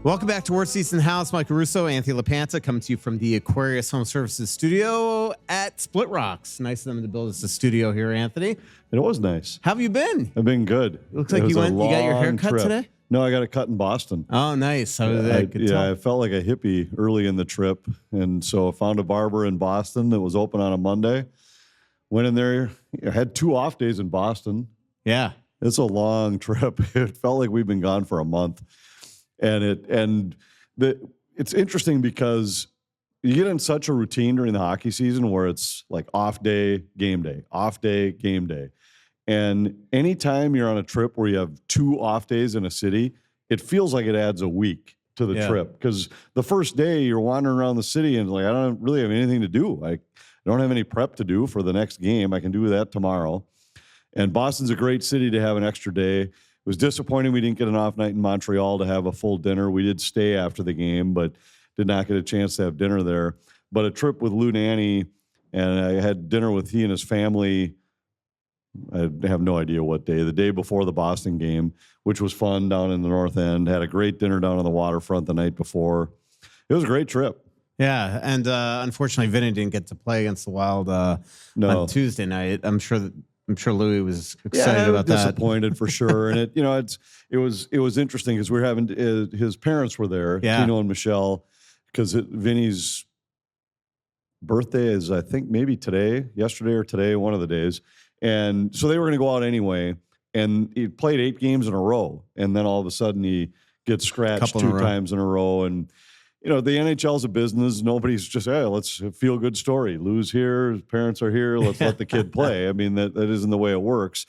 Welcome back to Worst Seats in the House. Mike Russo, Anthony LaPanta, coming to you from the Aquarius Home Services studio at Split Rocks. Nice of them to build us a studio here, Anthony. It was nice. How have you been? I've been good. It looks like you got your hair cut today? No, I got it cut in Boston. Oh, nice. How was that? I felt like a hippie early in the trip. And so I found a barber in Boston that was open on a Monday. Went in there. I had 2 off days in Boston. Yeah. It's a long trip. It felt like we've been gone for a month. And it's interesting because you get in such a routine during the hockey season where it's like off day, game day, off day, game day. And anytime you're on a trip where you have 2 off days in a city, it feels like it adds a week to the trip. Because the first day you're wandering around the city and like, I don't really have anything to do. I don't have any prep to do for the next game. I can do that tomorrow. And Boston's a great city to have an extra day. It was disappointing we didn't get an off night in Montreal to have a full dinner. We did stay after the game, but did not get a chance to have dinner there. But a trip with Lou Nanny, and I had dinner with he and his family. I have no idea what day. The day before the Boston game, which was fun down in the North End. Had a great dinner down on the waterfront the night before. It was a great trip. Yeah, and unfortunately, Vinny didn't get to play against the Wild on Tuesday night. I'm sure Louis was excited about that. Disappointed for sure. And it was interesting because we were having his parents were there, Tino and Michelle, because Vinny's birthday is I think maybe yesterday or today, one of the days, and so they were going to go out anyway. And he played 8 games in a row, and then all of a sudden he gets scratched 2 times in a row. And the NHL's a business. Nobody's just, hey, let's feel good story. Lou's here, his parents are here. Let's let the kid play. I mean, that isn't the way it works.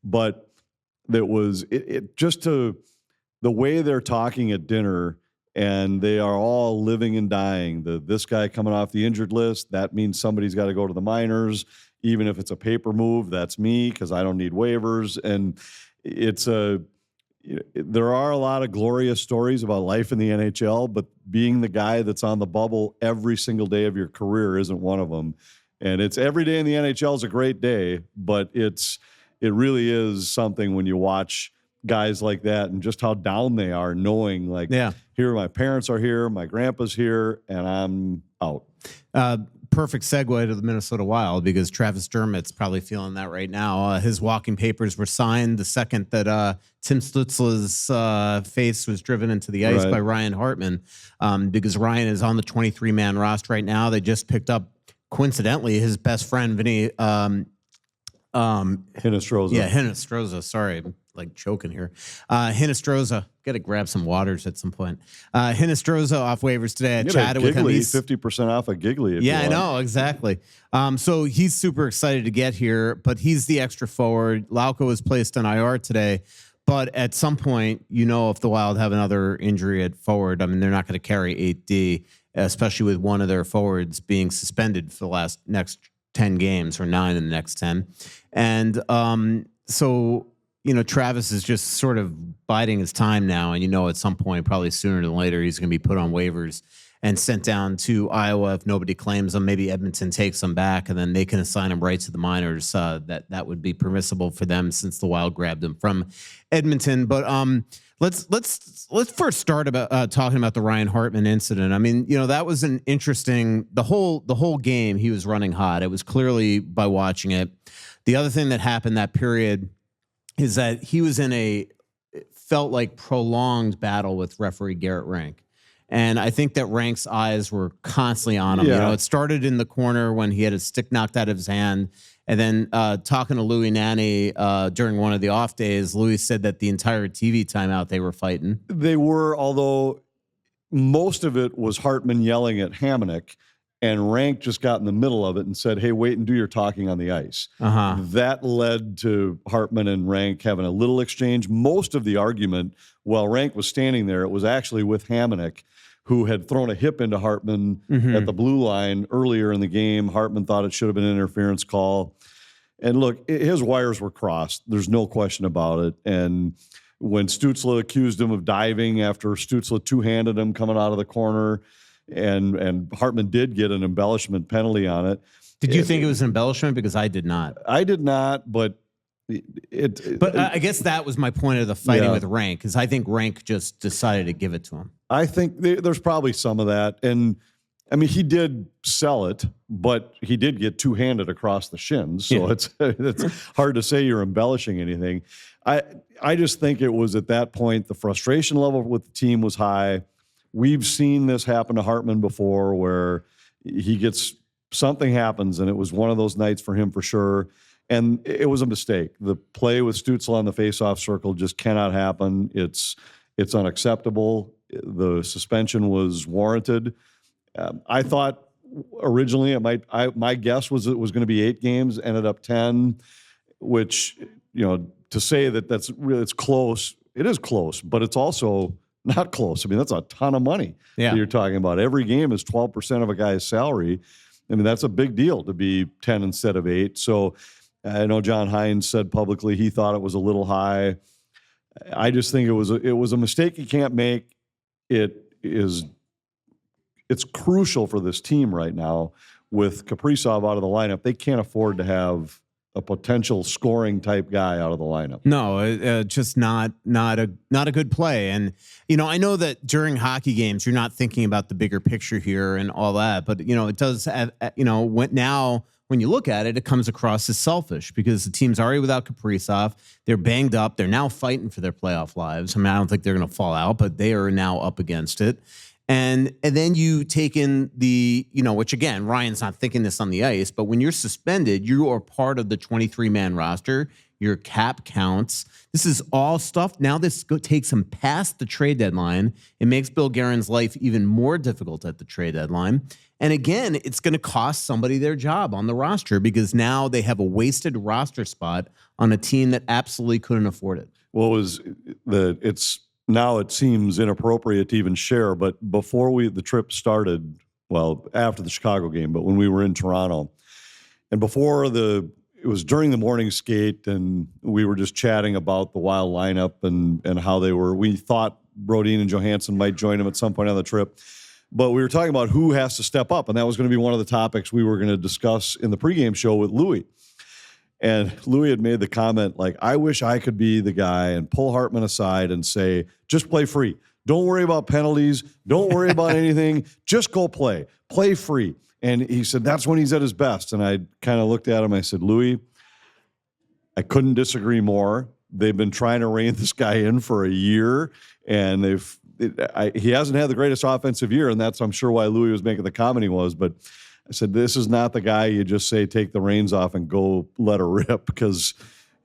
But that was the way they're talking at dinner, and they are all living and dying. This guy coming off the injured list, that means somebody's got to go to the minors. Even if it's a paper move, that's me because I don't need waivers. And there are a lot of glorious stories about life in the NHL, but being the guy that's on the bubble every single day of your career isn't one of them. And it's every day in the NHL is a great day, but it really is something when you watch guys like that and just how down they are, knowing here my parents are here, my grandpa's here, and I'm out. Perfect segue to the Minnesota Wild because Travis Dermott's probably feeling that right now. His walking papers were signed the second that Tim Stützle's face was driven into the ice by Ryan Hartman, because Ryan is on the 23-man roster right now. They just picked up, coincidentally, his best friend, Vinny Hinostroza. Yeah, Hinostroza. Sorry, I'm like choking here. Hinostroza. Got to grab some waters at some point. Hinostroza off waivers today. I chatted with him. He's 50% off a Giggly. Yeah, I know, exactly. So he's super excited to get here, but he's the extra forward. Lauko was placed on IR today, but at some point, if the Wild have another injury at forward, I mean, they're not going to carry 8D, especially with one of their forwards being suspended for the next 10 games or 9 in the next 10. And so Travis is just sort of biding his time now. And, at some point, probably sooner than later, he's going to be put on waivers and sent down to Iowa if nobody claims him. Maybe Edmonton takes him back, and then they can assign him right to the minors. That would be permissible for them since the Wild grabbed him from Edmonton. But let's first start about talking about the Ryan Hartman incident. I mean, that was an interesting. The whole game he was running hot. It was clearly by watching it. The other thing that happened that period is that he was in it felt like prolonged battle with referee Garrett Rank. And I think that Rank's eyes were constantly on him. Yeah. It started in the corner when he had a stick knocked out of his hand. And then talking to Louis Nanny during one of the off days, Louis said that the entire TV timeout they were fighting. They were, although most of it was Hartman yelling at Hamonic, and Rank just got in the middle of it and said, hey, wait and do your talking on the ice. That led to Hartman and Rank having a little exchange. Most of the argument, while Rank was standing there, it was actually with Hamonic, who had thrown a hip into Hartman at the blue line earlier in the game. Hartman thought it should have been an interference call. And look, his wires were crossed. There's no question about it. And when Stützle accused him of diving after Stützle two-handed him coming out of the corner, and Hartman did get an embellishment penalty on it. Did you think it was an embellishment? Because I did not. I did not, but But I guess that was my point of the fighting Yeah. with Rank, because I think Rank just decided to give it to him. I think there's probably some of that. And I mean, he did sell it, but he did get two-handed across the shins. So it's hard to say you're embellishing anything. I just think it was at that point, the frustration level with the team was high. We've seen this happen to Hartman before, where something happens, and it was one of those nights for him for sure. And it was a mistake. The play with Stützle on the faceoff circle just cannot happen. It's unacceptable. The suspension was warranted. I thought originally my guess was it was going to be 8 games, ended up 10, which, to say that's really, it's close. It is close, but it's also not close. I mean, that's a ton of money that you're talking about. Every game is 12% of a guy's salary. I mean, that's a big deal to be 10 instead of 8. So I know John Hines said publicly he thought it was a little high. I just think it was a mistake you can't make. It's crucial for this team right now with Kaprizov out of the lineup. They can't afford to have a potential scoring type guy out of the lineup. No, just not a good play. And I know that during hockey games you're not thinking about the bigger picture here and all that, but it does. When you look at it, it comes across as selfish because the team's already without Kaprizov. They're banged up. They're now fighting for their playoff lives. I mean, I don't think they're going to fall out, but they are now up against it. And then you take in which again, Ryan's not thinking this on the ice, but when you're suspended, you are part of the 23-man roster. Your cap counts. This is all stuff. Now this takes him past the trade deadline. It makes Bill Guerin's life even more difficult at the trade deadline. And again, it's going to cost somebody their job on the roster because now they have a wasted roster spot on a team that absolutely couldn't afford it. Well, now it seems inappropriate to even share, but before the trip started, well, after the Chicago game, but when we were in Toronto, and it was during the morning skate, and we were just chatting about the Wild lineup and how we thought Brodin and Johansson might join them at some point on the trip. But we were talking about who has to step up, and that was going to be one of the topics we were going to discuss in the pregame show with Louis. And Louis had made the comment, like, I wish I could be the guy and pull Hartman aside and say, just play free. Don't worry about penalties. Don't worry about anything. Just go play. Play free. And he said, that's when he's at his best. And I kind of looked at him. I said, Louis, I couldn't disagree more. They've been trying to rein this guy in for a year, and he hasn't had the greatest offensive year, and that's, I'm sure, why Louis was making the comment he was. But I said, this is not the guy you just say, take the reins off and go let her rip, because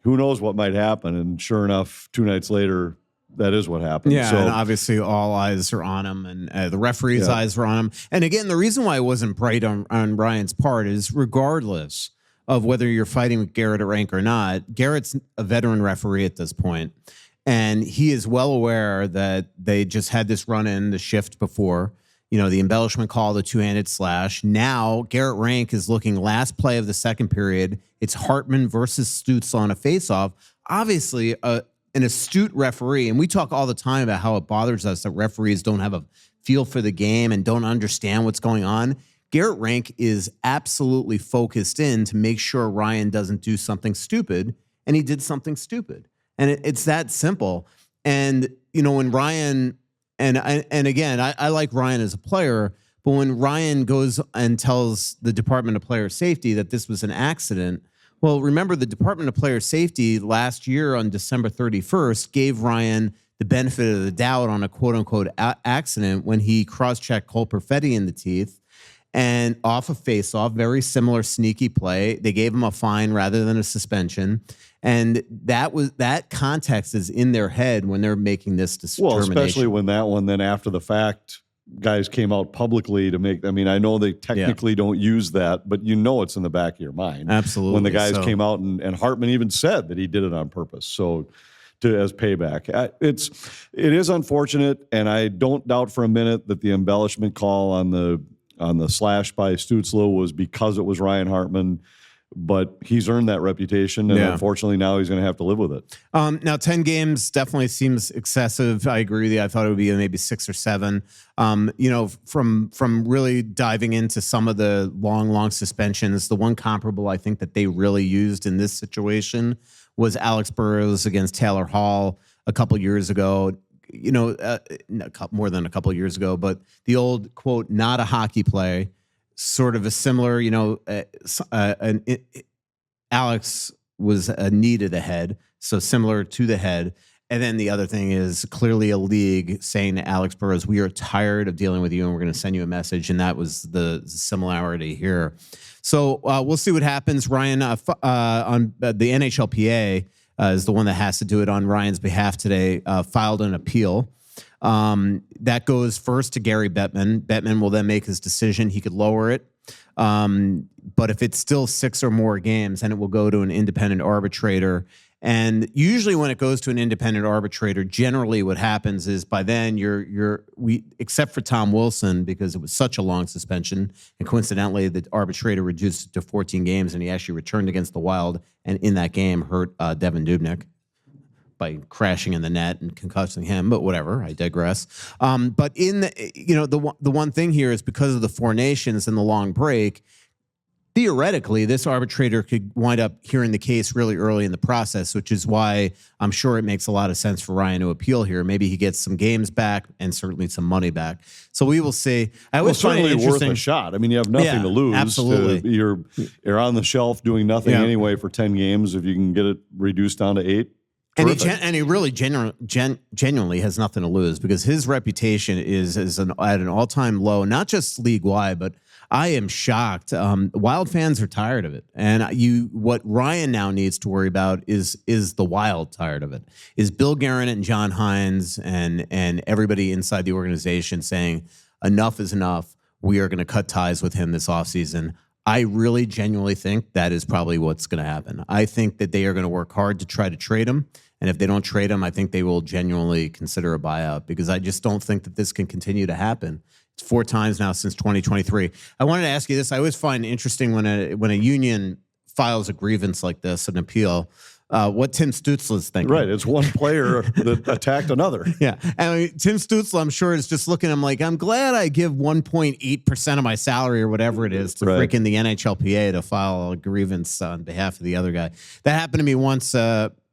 who knows what might happen. And sure enough, 2 nights later, that is what happened. Yeah, and obviously all eyes are on him, and the referee's eyes were on him. And again, the reason why it wasn't bright on Ryan's part is regardless of whether you're fighting with Garrett or Rank or not, Garrett's a veteran referee at this point, and he is well aware that they just had this run-in, the shift before, the embellishment call, the two-handed slash. Now, Garrett Rank is looking last play of the second period. It's Hartman versus Stützle on a faceoff. Obviously, an astute referee, and we talk all the time about how it bothers us that referees don't have a feel for the game and don't understand what's going on. Garrett Rank is absolutely focused in to make sure Ryan doesn't do something stupid, and he did something stupid. And it's that simple. And, when Ryan, and again, I like Ryan as a player, but when Ryan goes and tells the Department of Player Safety that this was an accident, well, remember the Department of Player Safety last year on December 31st gave Ryan the benefit of the doubt on a quote-unquote accident when he cross-checked Cole Perfetti in the teeth and off a face-off, very similar sneaky play. They gave him a fine rather than a suspension. And that context is in their head when they're making this determination. Well, especially when that one, then after the fact, guys came out publicly to make, I mean, I know they technically don't use that, but it's in the back of your mind. Absolutely. When the guys came out and Hartman even said that he did it on purpose. So as payback, it is unfortunate. And I don't doubt for a minute that the embellishment call on the slash by Stützle was because it was Ryan Hartman. But he's earned that reputation, and unfortunately now he's going to have to live with it. Now, 10 games definitely seems excessive. I agree with you. I thought it would be maybe 6 or 7. From really diving into some of the long suspensions, the one comparable I think that they really used in this situation was Alex Burrows against Taylor Hall a couple years ago. More than a couple years ago, but the old quote, not a hockey play, sort of a similar, Alex was a knee to the head, so similar to the head. And then the other thing is clearly a league saying to Alex Burrows, we are tired of dealing with you and we're going to send you a message. And that was the similarity here. So we'll see what happens. Ryan, on the NHLPA is the one that has to do it on Ryan's behalf today, filed an appeal. That goes first to Gary Bettman. Bettman will then make his decision. He could lower it. But if it's still 6 or more games, then it will go to an independent arbitrator. And usually when it goes to an independent arbitrator, generally what happens is by then we except for Tom Wilson, because it was such a long suspension, and coincidentally the arbitrator reduced it to 14 games, and he actually returned against the Wild, and in that game hurt Devin Dubnyk by crashing in the net and concussing him, but whatever, I digress. But in the one thing here is because of the 4 nations and the long break, theoretically, this arbitrator could wind up hearing the case really early in the process, which is why I'm sure it makes a lot of sense for Ryan to appeal here. Maybe he gets some games back and certainly some money back. So we will see. I always find it interesting. Worth a shot. I mean, you have nothing to lose. Absolutely. You're on the shelf doing nothing anyway for 10 games. If you can get it reduced down to 8. And he really genuinely has nothing to lose, because his reputation is at an all-time low, not just league-wide, but I am shocked. Wild fans are tired of it. And what Ryan now needs to worry about is the Wild tired of it? Is Bill Guerin and John Hines and everybody inside the organization saying enough is enough? We are going to cut ties with him this offseason. I really genuinely think that is probably what's going to happen. I think that they are going to work hard to try to trade him. And if they don't trade him, I think they will genuinely consider a buyout, because I just don't think that this can continue to happen. It's 4 times now since 2023. I wanted to ask you this. I always find interesting when a union files a grievance like this, an appeal, what Tim Stützle's thinking. Right. It's one player that attacked another. Yeah. And Tim Stützle, I'm sure, is just looking at him like, I'm glad I give 1.8% of my salary or whatever it is to freaking the NHLPA to file a grievance on behalf of the other guy. That happened to me once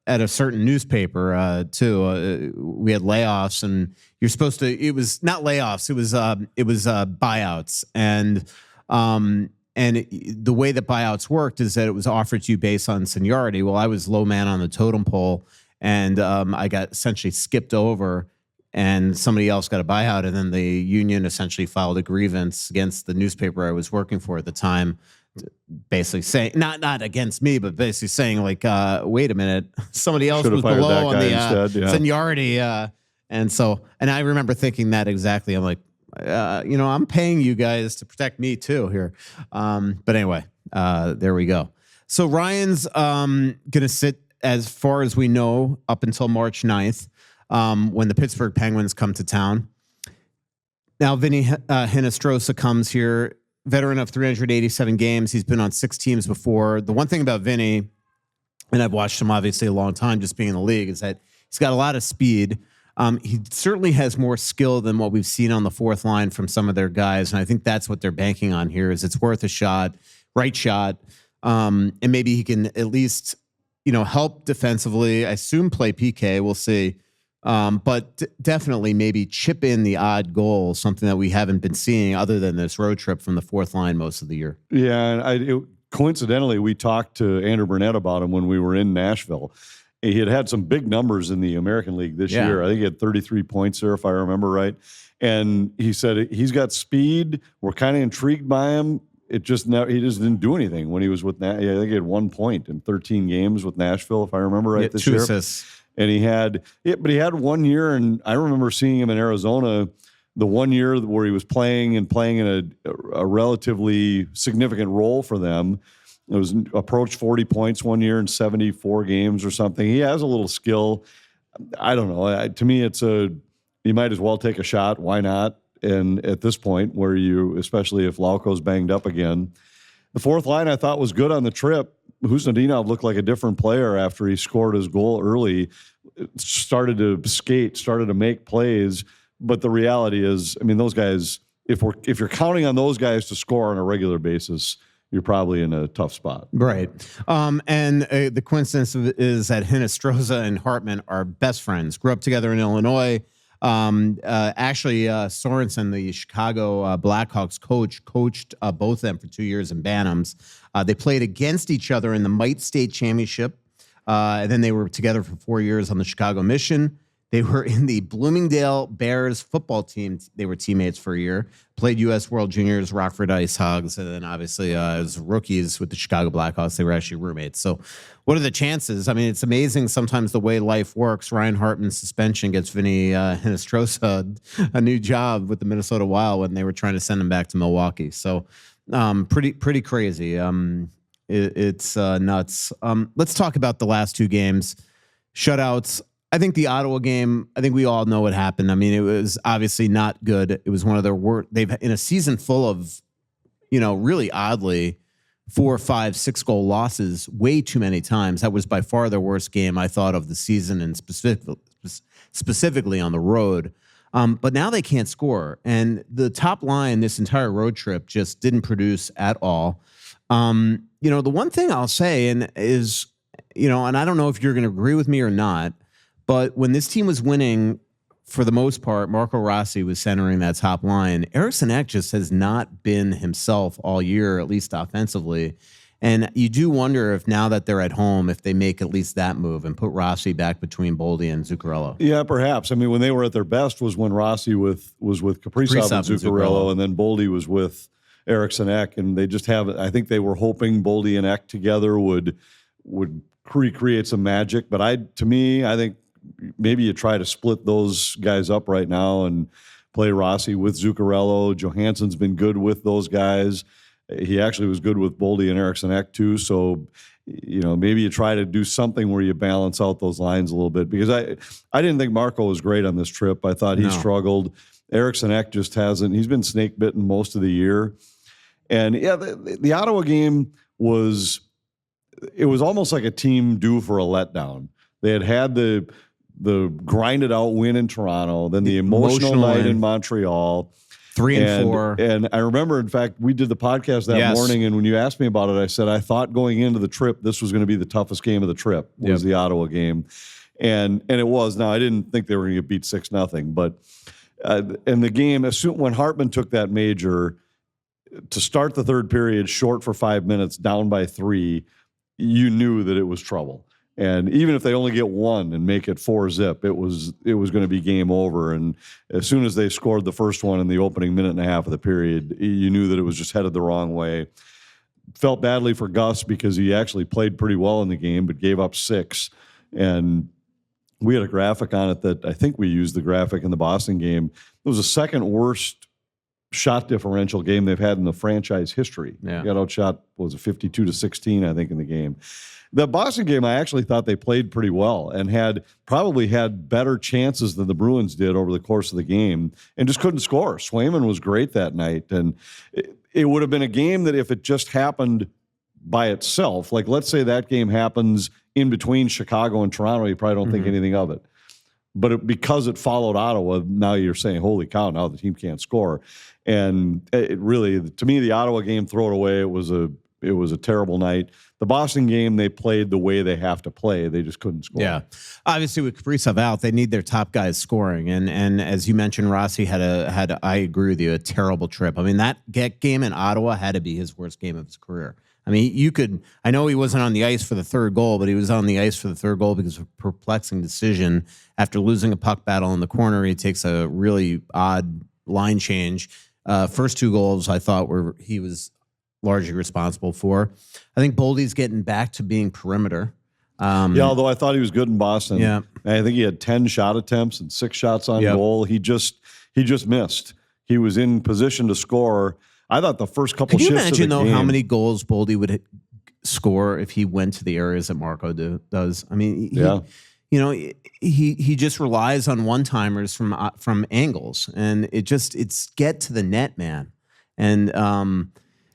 at a certain newspaper too. We had layoffs, and you're supposed to. It was not layoffs. It was buyouts, and the way that buyouts worked is that it was offered to you based on seniority. Well, I was low man on the totem pole, and I got essentially skipped over, and somebody else got a buyout, and then the union essentially filed a grievance against the newspaper I was working for at the time, basically saying not against me, but basically saying like, wait a minute, somebody else was below on the seniority, and I remember thinking that exactly. I'm like, I'm paying you guys to protect me too here. But anyway, there we go. So Ryan's gonna sit, as far as we know, up until March 9th, when the Pittsburgh Penguins come to town. Now Vinny Hinostroza comes here. Veteran of 387 games. He's been on 6 teams before. The one thing about Vinny, and I've watched him obviously a long time just being in the league, is that he's got a lot of speed. He certainly has more skill than what we've seen on the 4th line from some of their guys. And I think that's what they're banking on here, is it's worth a shot, right shot. And maybe he can at least, help defensively. I assume play PK. We'll see. But definitely maybe chip in the odd goal, something that we haven't been seeing other than this road trip from the 4th line most of the year. Yeah, and coincidentally, we talked to Andrew Burnett about him when we were in Nashville. He had some big numbers in the American League this year. I think he had 33 points there, if I remember right. And he said he's got speed. We're kind of intrigued by him. He just didn't do anything when he was with I think he had 1 point in 13 games with Nashville, if I remember right, this 2 year. assists. And he had 1 year, and I remember seeing him in Arizona the 1 year where he was playing in a relatively significant role for them. It was approached 40 points 1 year in 74 games or something. He has a little skill. I don't know. To me, you might as well take a shot. Why not? And at this point, especially if Lauko's banged up again. The 4th line I thought was good on the trip. Husnudinov looked like a different player after he scored his goal early, started to skate, started to make plays. But the reality is, I mean, those guys, if you're counting on those guys to score on a regular basis, you're probably in a tough spot. Right. And the coincidence is that Hinostroza and Hartman are best friends, grew up together in Illinois. Actually, Sorensen, the Chicago Blackhawks coached both of them for 2 years in Bantams. They played against each other in the Mite State Championship. And then they were together for 4 years on the Chicago Mission. They were in the Bloomingdale Bears football team. They were teammates for a year, played U.S. World Juniors, Rockford Ice Hogs, and then obviously as rookies with the Chicago Blackhawks, they were actually roommates. So what are the chances? I mean, it's amazing sometimes the way life works. Ryan Hartman's suspension gets Vinny Hinostroza a new job with the Minnesota Wild when they were trying to send him back to Milwaukee. So pretty crazy. It's nuts. Let's talk about the last two games. Shutouts. I think the Ottawa game, I think we all know what happened. I mean, it was obviously not good. It was one of their worst. They've in a season full of, really oddly, 4, 5, 6 goal losses way too many times. That was by far their worst game, I thought, of the season, and specifically on the road. But now they can't score. And the top line this entire road trip just didn't produce at all. The one thing I'll say is, and I don't know if you're going to agree with me or not, but when this team was winning, for the most part, Marco Rossi was centering that top line. Eriksson Ek just has not been himself all year, at least offensively. And you do wonder if now that they're at home, if they make at least that move and put Rossi back between Boldy and Zuccarello. Yeah, perhaps. I mean, when they were at their best was when Rossi was with Kaprizov and Zuccarello, and then Boldy was with Eriksson Ek, and they just have. I think they were hoping Boldy and Ek together would recreate some magic. But I think maybe you try to split those guys up right now and play Rossi with Zuccarello. Johansson's been good with those guys. He actually was good with Boldy and Eriksson Ek too. So, maybe you try to do something where you balance out those lines a little bit, because I didn't think Marco was great on this trip. I thought he struggled. Eriksson Ek just hasn't. He's been snake bitten most of the year. And yeah, the Ottawa game was almost like a team due for a letdown. They had the grinded out win in Toronto, then the emotional night in Montreal, 3 and 4. And I remember, in fact, we did the podcast that morning, and when you asked me about it, I said I thought going into the trip this was going to be the toughest game of the trip. Was the Ottawa game, and it was. Now I didn't think they were going to get beat 6-0, but in the game, when Hartman took that major to start the third period, short for 5 minutes, down by 3, you knew that it was trouble. And even if they only get one and make it 4-0, it was going to be game over. And as soon as they scored the first one in the opening minute and a half of the period, you knew that it was just headed the wrong way. Felt badly for Gus because he actually played pretty well in the game, but gave up 6. And we had a graphic on it that I think we used the graphic in the Boston game. It was the second worst shot differential game they've had in the franchise history. Yeah. Got outshot, 52-16, I think, in the game. The Boston game, I actually thought they played pretty well and probably had better chances than the Bruins did over the course of the game, and just couldn't score. Swayman was great that night, and it would have been a game that if it just happened by itself, like let's say that game happens in between Chicago and Toronto, you probably don't think anything of it. But because it followed Ottawa, now you're saying, holy cow, now the team can't score. And it really, to me, the Ottawa game, throw it away. It was a terrible night. The Boston game, they played the way they have to play. They just couldn't score. Yeah. Obviously, with Kaprizov out, they need their top guys scoring. And as you mentioned, Rossi had I agree with you, a terrible trip. I mean, that game in Ottawa had to be his worst game of his career. I mean, I know he wasn't on the ice for the third goal, but he was on the ice for the third goal because of a perplexing decision. After losing a puck battle in the corner, he takes a really odd line change. First 2 goals, I thought he was largely responsible for. I think Boldy's getting back to being perimeter. Although I thought he was good in Boston. Yeah. I think he had 10 shot attempts and 6 shots on goal. He just missed. He was in position to score. I thought the first couple shifts of the game. Can you imagine, though, how many goals Boldy would score if he went to the areas that Marco does? I mean, he just relies on one-timers from angles, and it's get to the net, man. And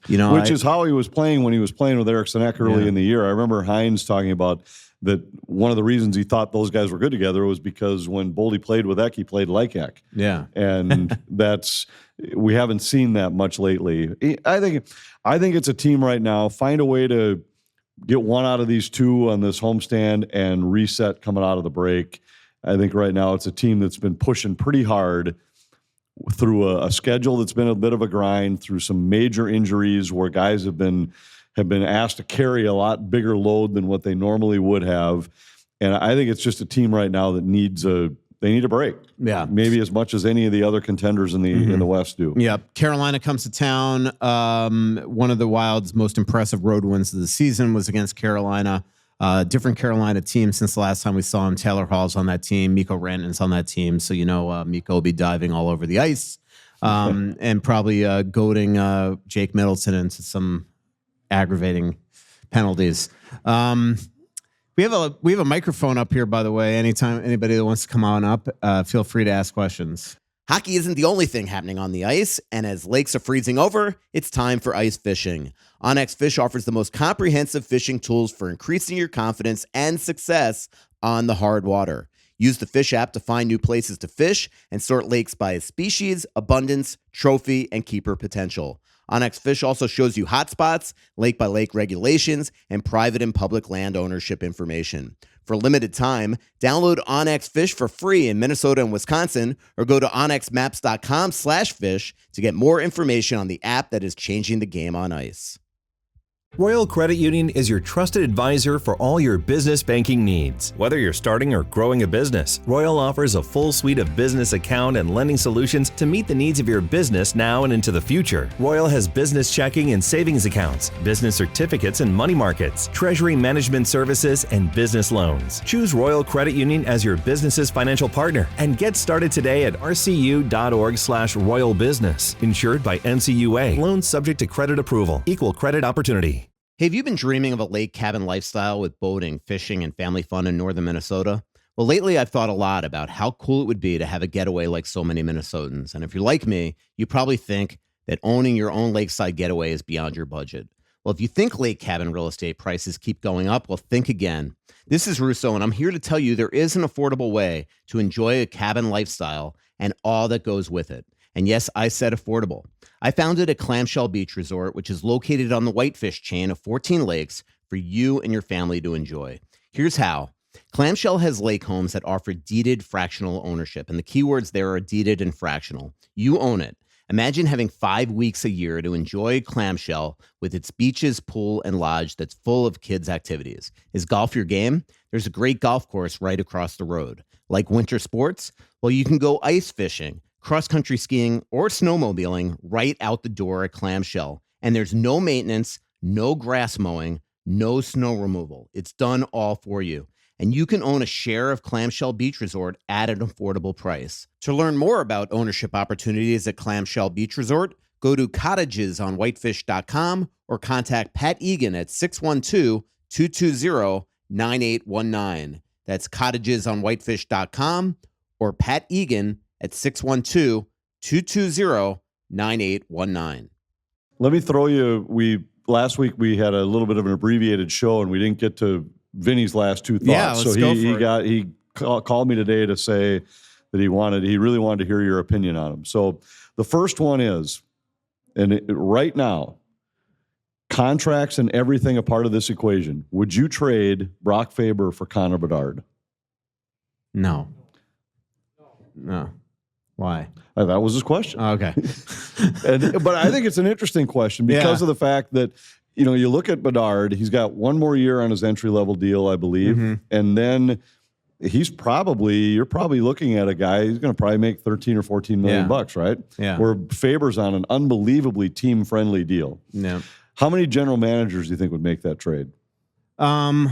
which is how he was playing when he was playing with Eriksson Ek early in the year. I remember Hines talking about that one of the reasons he thought those guys were good together was because when Boldy played with Eck, he played like Eck. Yeah. And we haven't seen that much lately. I think it's a team right now. Find a way to get one out of these two on this homestand and reset coming out of the break. I think right now it's a team that's been pushing pretty hard through a schedule that's been a bit of a grind, through some major injuries where guys have been asked to carry a lot bigger load than what they normally would have. And I think it's just a team right now that they need a break. Yeah. Maybe as much as any of the other contenders in the West do. Yep. Carolina comes to town. One of the Wild's most impressive road wins of the season was against Carolina. Different Carolina team since the last time we saw him. Taylor Hall's on that team. Mikko Rantanen's on that team. So, Mikko will be diving all over the ice and probably goading Jake Middleton into some aggravating penalties. We have a microphone up here, by the way. Anytime anybody that wants to come on up, feel free to ask questions. Hockey isn't the only thing happening on the ice, and as lakes are freezing over, it's time for ice fishing. OnX Fish offers the most comprehensive fishing tools for increasing your confidence and success on the hard water. Use the Fish app to find new places to fish and sort lakes by species, abundance, trophy, and keeper potential. OnX Fish also shows you hotspots, lake-by-lake regulations, and private and public land ownership information. For a limited time, download OnX Fish for free in Minnesota and Wisconsin, or go to onxmaps.com/fish to get more information on the app that is changing the game on ice. Royal Credit Union is your trusted advisor for all your business banking needs. Whether you're starting or growing a business, Royal offers a full suite of business account and lending solutions to meet the needs of your business now and into the future. Royal has business checking and savings accounts, business certificates and money markets, treasury management services, and business loans. Choose Royal Credit Union as your business's financial partner and get started today at rcu.org/royalbusiness. Insured by NCUA. Loans subject to credit approval. Equal credit opportunity. Hey, have you been dreaming of a lake cabin lifestyle with boating, fishing, and family fun in northern Minnesota? Well, lately I've thought a lot about how cool it would be to have a getaway like so many Minnesotans. And if you're like me, you probably think that owning your own lakeside getaway is beyond your budget. Well, if you think lake cabin real estate prices keep going up, well, think again. This is Russo, and I'm here to tell you there is an affordable way to enjoy a cabin lifestyle and all that goes with it. And yes, I said affordable. I founded a Clamshell Beach Resort, which is located on the Whitefish chain of 14 lakes for you and your family to enjoy. Here's how. Clamshell has lake homes that offer deeded fractional ownership, and the keywords there are deeded and fractional. You own it. Imagine having 5 weeks a year to enjoy Clamshell with its beaches, pool, and lodge that's full of kids' activities. Is golf your game? There's a great golf course right across the road. Like winter sports? Well, you can go ice fishing, cross-country skiing, or snowmobiling right out the door at Clamshell. And there's no maintenance, no grass mowing, no snow removal. It's done all for you. And you can own a share of Clamshell Beach Resort at an affordable price. To learn more about ownership opportunities at Clamshell Beach Resort, go to cottagesonwhitefish.com or contact Pat Egan at 612-220-9819. That's cottagesonwhitefish.com or Pat Egan at 612-220-9819. Let me throw you. Last week we had a little bit of an abbreviated show, and we didn't get to Vinny's last two thoughts. Yeah, let's go for it. He called me today to say that he really wanted to hear your opinion on him. So the first one is, right now, contracts and everything a part of this equation. Would you trade Brock Faber for Connor Bedard? No. Why? That was his question. Oh, okay. But I think it's an interesting question because of the fact that, you look at Bedard, he's got one more year on his entry-level deal, I believe. Mm-hmm. And then you're probably looking at a guy, he's going to probably make 13 or 14 million bucks, right? Yeah. Where Faber's on an unbelievably team-friendly deal. Yeah. How many general managers do you think would make that trade? I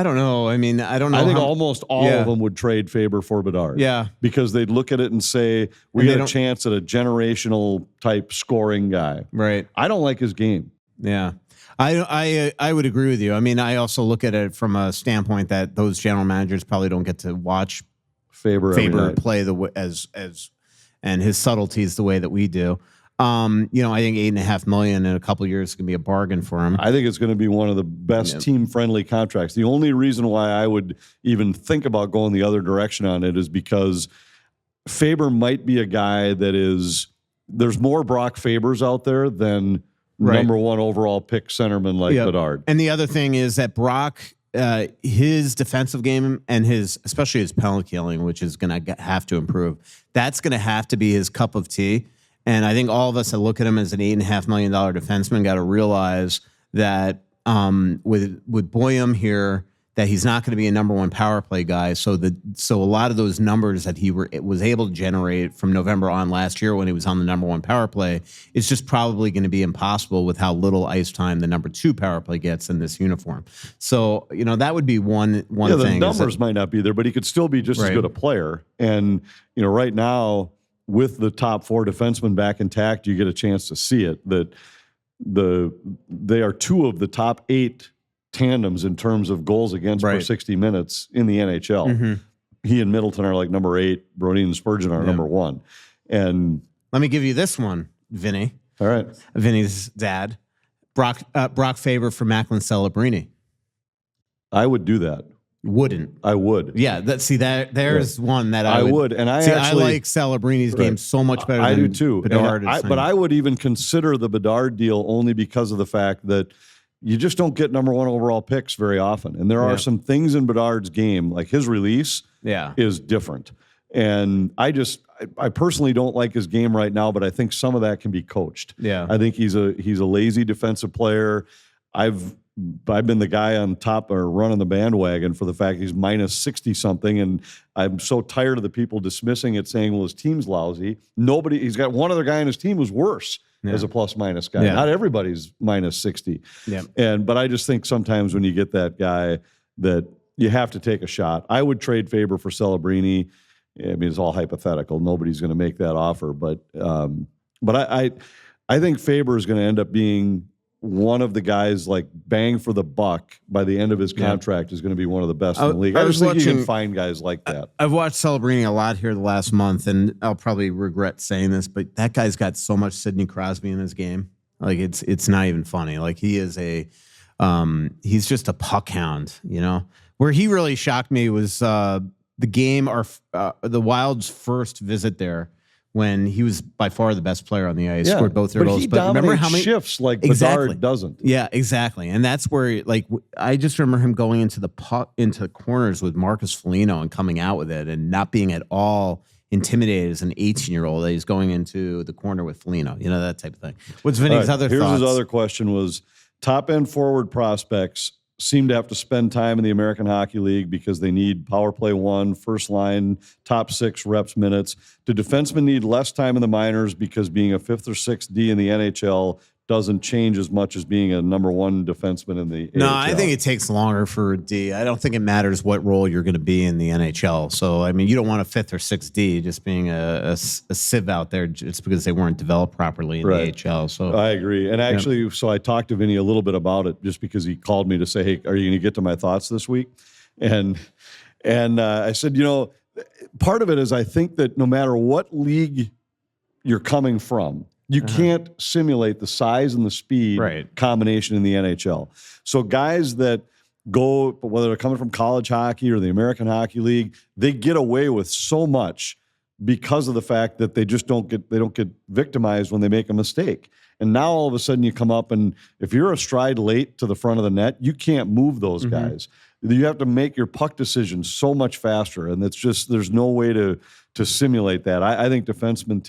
don't know. I mean, I don't know. I think almost all of them would trade Faber for Bedard. Yeah. Because they'd look at it and say, we got a chance at a generational type scoring guy. Right. I don't like his game. Yeah. I would agree with you. I mean, I also look at it from a standpoint that those general managers probably don't get to watch Faber play and his subtleties the way that we do. I think $8.5 million in a couple of years is going to be a bargain for him. I think it's going to be one of the best team-friendly contracts. The only reason why I would even think about going the other direction on it is because Faber might be a guy that is – there's more Brock Fabers out there than number one overall pick centerman like Bedard. And the other thing is that Brock – his defensive game and especially his penalty killing, which is going to have to improve. That's going to have to be his cup of tea. And I think all of us that look at him as an $8.5 million defenseman got to realize that with Boyum here, that he's not going to be a number one power play guy. So a lot of those numbers that he was able to generate from November on last year when he was on the number one power play, it's just probably going to be impossible with how little ice time the number two power play gets in this uniform. So, that would be one thing. The numbers might not be there, but he could still be just as good a player. And, right now with the top four defensemen back intact, you get a chance to see it, that they are two of the top 8 tandems in terms of goals against per 60 minutes in the NHL. Mm-hmm. He and Middleton are like number 8. Brody and Spurgeon are number 1. And let me give you this one, Vinny. All right. Vinny's dad. Brock Faber for Macklin Celebrini. I would do that. Wouldn't. I would. Yeah. There's one that I would. And I like Celebrini's game so much better I than do too. Bedard. But I would even consider the Bedard deal only because of the fact that you just don't get number one overall picks very often. And there are some things in Bedard's game, like his release is different. And I personally don't like his game right now, but I think some of that can be coached. Yeah. I think he's a lazy defensive player. I've been the guy on top or running the bandwagon for the fact he's minus 60 something. And I'm so tired of the people dismissing it, saying, well, his team's lousy. He's got one other guy on his team who's worse. As a plus minus guy. Not everybody's minus 60. But I just think sometimes when you get that guy that you have to take a shot. I would trade Faber for Celebrini. I mean, it's all hypothetical. Nobody's going to make that offer, but I think Faber is going to end up being one of the guys like bang for the buck by the end of his contract is going to be one of the best in the league. I just think you can find guys like that. I've watched Celebrini a lot here the last month, and I'll probably regret saying this, but that guy's got so much Sidney Crosby in his game. Like it's not even funny. Like he is he's just a puck hound, Where he really shocked me was the game the Wild's first visit there, when he was by far the best player on the ice, scored both their goals. But remember how many shifts like Bedard doesn't. Yeah, exactly. And that's where, I just remember him going into the corners with Marcus Foligno and coming out with it and not being at all intimidated as an 18-year-old that he's going into the corner with Foligno, that type of thing. What's Vinny's other thoughts? Here's his other question was, top-end forward prospects seem to have to spend time in the American Hockey League because they need power play 1, first line, top 6 reps minutes. Do defensemen need less time in the minors because being a 5th or 6th D in the NHL doesn't change as much as being a number 1 defenseman in the No, AHL? I think it takes longer for a D. I don't think it matters what role you're going to be in the NHL. So, I mean, you don't want a 5th or 6th D just being a sieve out there just because they weren't developed properly in the AHL. So I agree. And actually, so I talked to Vinny a little bit about it just because he called me to say, hey, are you going to get to my thoughts this week? And I said, part of it is I think that no matter what league you're coming from, you can't simulate the size and the speed combination in the NHL. So guys that go, whether they're coming from college hockey or the American Hockey League, they get away with so much because of the fact that they just don't get victimized when they make a mistake. And now all of a sudden you come up, and if you're a stride late to the front of the net, you can't move those guys. You have to make your puck decisions so much faster, and it's just there's no way to simulate that. I think defensemen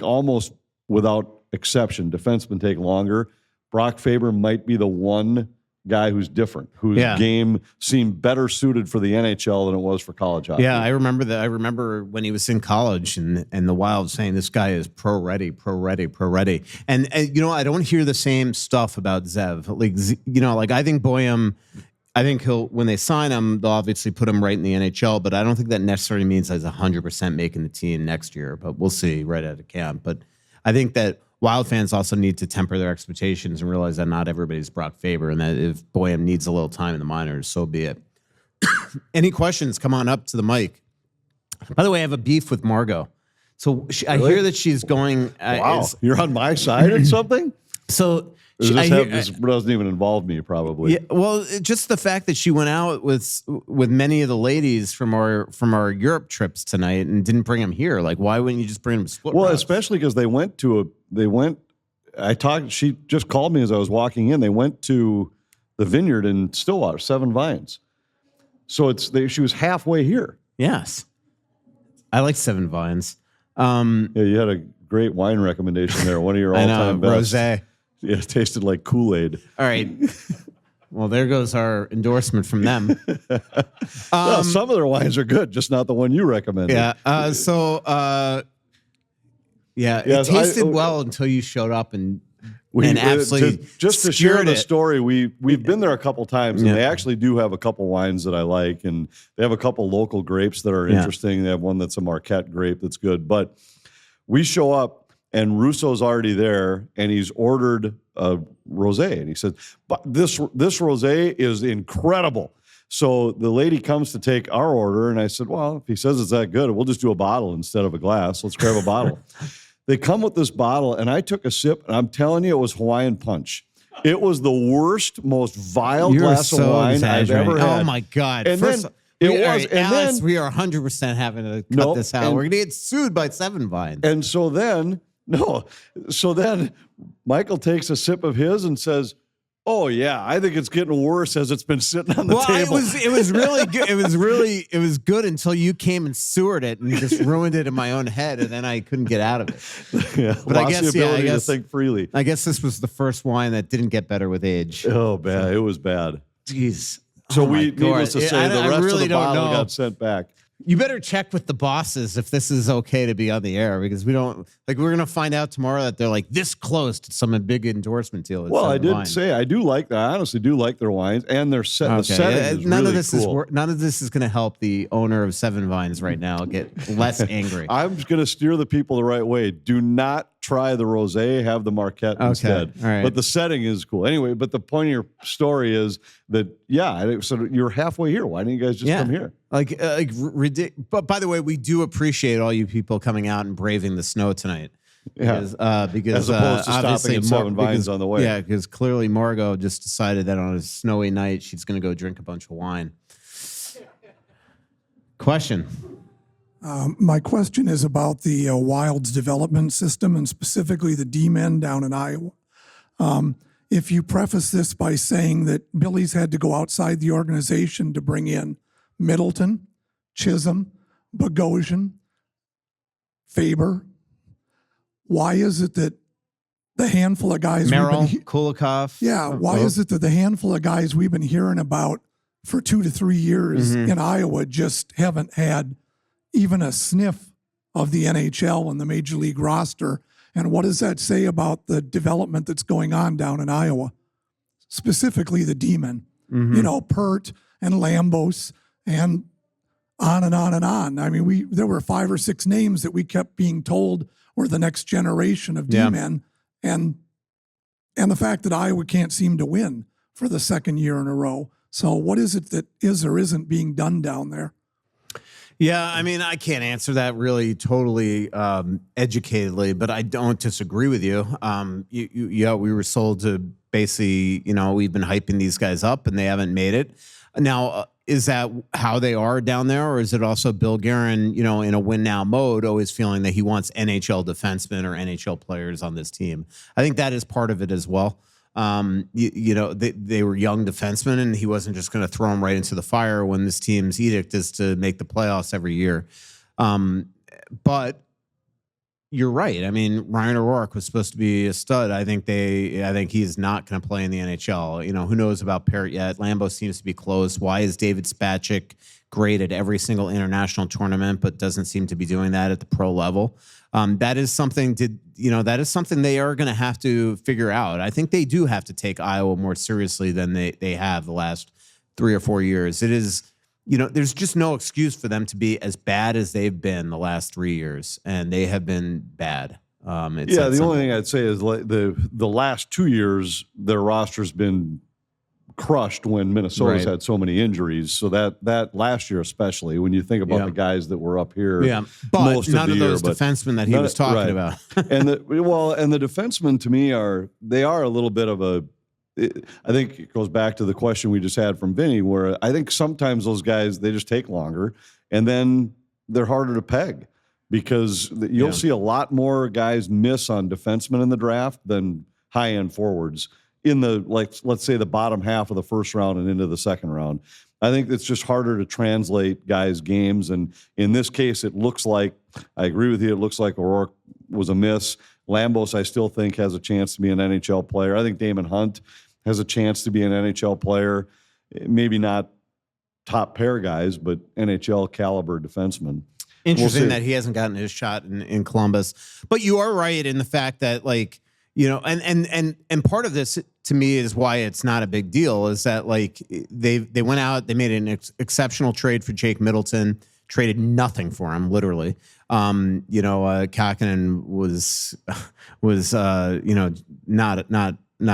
almost without exception, defensemen take longer. Brock Faber might be the one guy who's different, whose game seemed better suited for the NHL than it was for college hockey. Yeah, I remember that. I remember when he was in college and the Wild saying this guy is pro ready. And I don't hear the same stuff about Zev. I think Boyum, when they sign him, they'll obviously put him right in the NHL, but I don't think that necessarily means he's 100% making the team next year, but we'll see right out of camp. But I think that Wild fans also need to temper their expectations and realize that not everybody's Brock Faber, and that if Boyum needs a little time in the minors, so be it. Any questions, come on up to the mic. By the way, I have a beef with Margot. So I hear that she's going. Wow, you're on my side or something? So This doesn't even involve me, probably. yeah, well, just the fact that she went out with many of the ladies from our Europe trips tonight and didn't bring them here. Like, why wouldn't you just bring them to split? Well, routes? especially because she just called me as I was walking in. They went to the vineyard in Stillwater, Seven Vines. So she was halfway here. Yes, I like Seven Vines. Yeah, you had a great wine recommendation there. One of your all-time best. Rosé. Yeah, it tasted like Kool-Aid. All right. Well, there goes our endorsement from them. Well, some of their wines are good, just not the one you recommended. Yeah. It tasted well until you showed up and absolutely just to share the it. story. We've been there a couple times, and Yeah. they actually do have a couple wines that I like, and they have a couple local grapes that are interesting. They have one that's a Marquette grape that's good. But we show up, and Russo's already there, and he's ordered a rosé, and he said, "But this rosé is incredible." So the lady comes to take our order, and I said, "Well, if he says it's that good, we'll just do a bottle instead of a glass. Let's grab a bottle." They come with this bottle, and I took a sip, and I'm telling you, it was Hawaiian Punch. It was the worst, most vile glass of wine I've ever had. Oh my God! And First, then Alice, we are 100% having to cut this out. We're gonna get sued by Seven Vines. And so then Michael takes a sip of his and says, "Oh yeah, I think it's getting worse as it's been sitting on the table." It was really good. It was good until you came and sewered it and just ruined it in my own head, and then I couldn't get out of it. Yeah, But I guess, the ability to think freely. I guess this was the first wine that didn't get better with age. Oh, bad. It was bad. Jeez. So needless to say, the rest of the bottle know. got sent back. You better check with the bosses if this is okay to be on the air, because we're going to find out tomorrow that they're like this close to some big endorsement deal. Well, I did say I do like that. I honestly do like their wines, and their the setting is none really of this cool. none of this is going to help the owner of Seven Vines right now get less angry. I'm going to steer the people the right way. Do not try the rosé, have the Marquette instead. All right. But the setting is cool. Anyway, but the point of your story is that, so you're halfway here. Why didn't you guys just come here? But by the way, we do appreciate all you people coming out and braving the snow tonight. Because as opposed to stopping at Seven Vines on the way. Yeah, because clearly Margot just decided that on a snowy night she's going to go drink a bunch of wine. Question. My question is about the Wilds development system, and specifically the D-men down in Iowa. If you preface this by saying that Billy's had to go outside the organization to bring in Middleton, Chisholm, Bogosian, Faber, why is it that the handful of guys Merrill, Kulikov. Why is it that the handful of guys we've been hearing about for 2 to 3 years in Iowa just haven't had even a sniff of the NHL and the Major League roster? And what does that say about the development that's going on down in Iowa? Specifically the D-men, Pert and Lambos and on and on and on. I mean, there were 5 or 6 names that we kept being told were the next generation of D-men. And the fact that Iowa can't seem to win for the second year in a row. So what is it that is or isn't being done down there? Yeah, I mean, I can't answer that really totally educatedly, but I don't disagree with you. We were sold to basically, we've been hyping these guys up and they haven't made it. Now, is that how they are down there, or is it also Bill Guerin, in a win now mode, always feeling that he wants NHL defensemen or NHL players on this team? I think that is part of it as well. They were young defensemen, and he wasn't just going to throw them right into the fire when this team's edict is to make the playoffs every year. But you're right. I mean, Ryan O'Rourke was supposed to be a stud. I think he's not going to play in the NHL. Who knows about Parrott yet? Lambeau seems to be close. Why is David Spacek great at every single international tournament, but doesn't seem to be doing that at the pro level? That is something they are going to have to figure out. I think they do have to take Iowa more seriously than they have the last 3 or 4 years. It is, there's just no excuse for them to be as bad as they've been the last 3 years, and they have been bad. The only thing I'd say is the last 2 years, their roster's been crushed when Minnesota's Right. had so many injuries. So that last year, especially when you think about Yeah. the guys that were up here, but most none of of the those year, but defensemen that he was talking right. about. and the defensemen to me are a little bit of a. I think it goes back to the question we just had from Vinny, where I think sometimes those guys, they just take longer, and then they're harder to peg because you'll see a lot more guys miss on defensemen in the draft than high end forwards in the, let's say the bottom half of the first round and into the second round. I think it's just harder to translate guys' games. And in this case, it looks like, I agree with you, it looks like O'Rourke was a miss. Lambos, I still think, has a chance to be an NHL player. I think Damon Hunt has a chance to be an NHL player. Maybe not top pair guys, but NHL caliber defensemen. Interesting that he hasn't gotten his shot in Columbus. But you are right in the fact that, like, you know, and part of this to me is why it's not a big deal is that, like, they went out, they made an exceptional trade for Jake Middleton, traded nothing for him, literally. Kakinen was not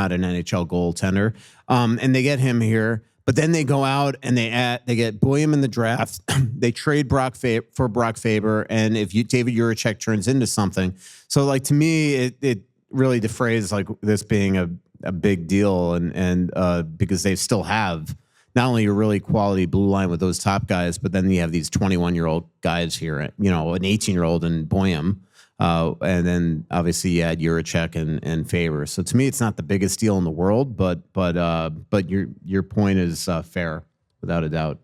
an NHL goaltender. And they get him here, but then they go out and they get William in the draft. They trade Brock Faber, and if David Jiricek turns into something, so, like, to me, it really defrays, like, this being a big deal, and because they still have not only a really quality blue line with those top guys, but then you have these 21-year-old guys here, an 18-year-old in Boyum. And then obviously you add Jiricek and Faber. So to me, it's not the biggest deal in the world, but your point is fair without a doubt.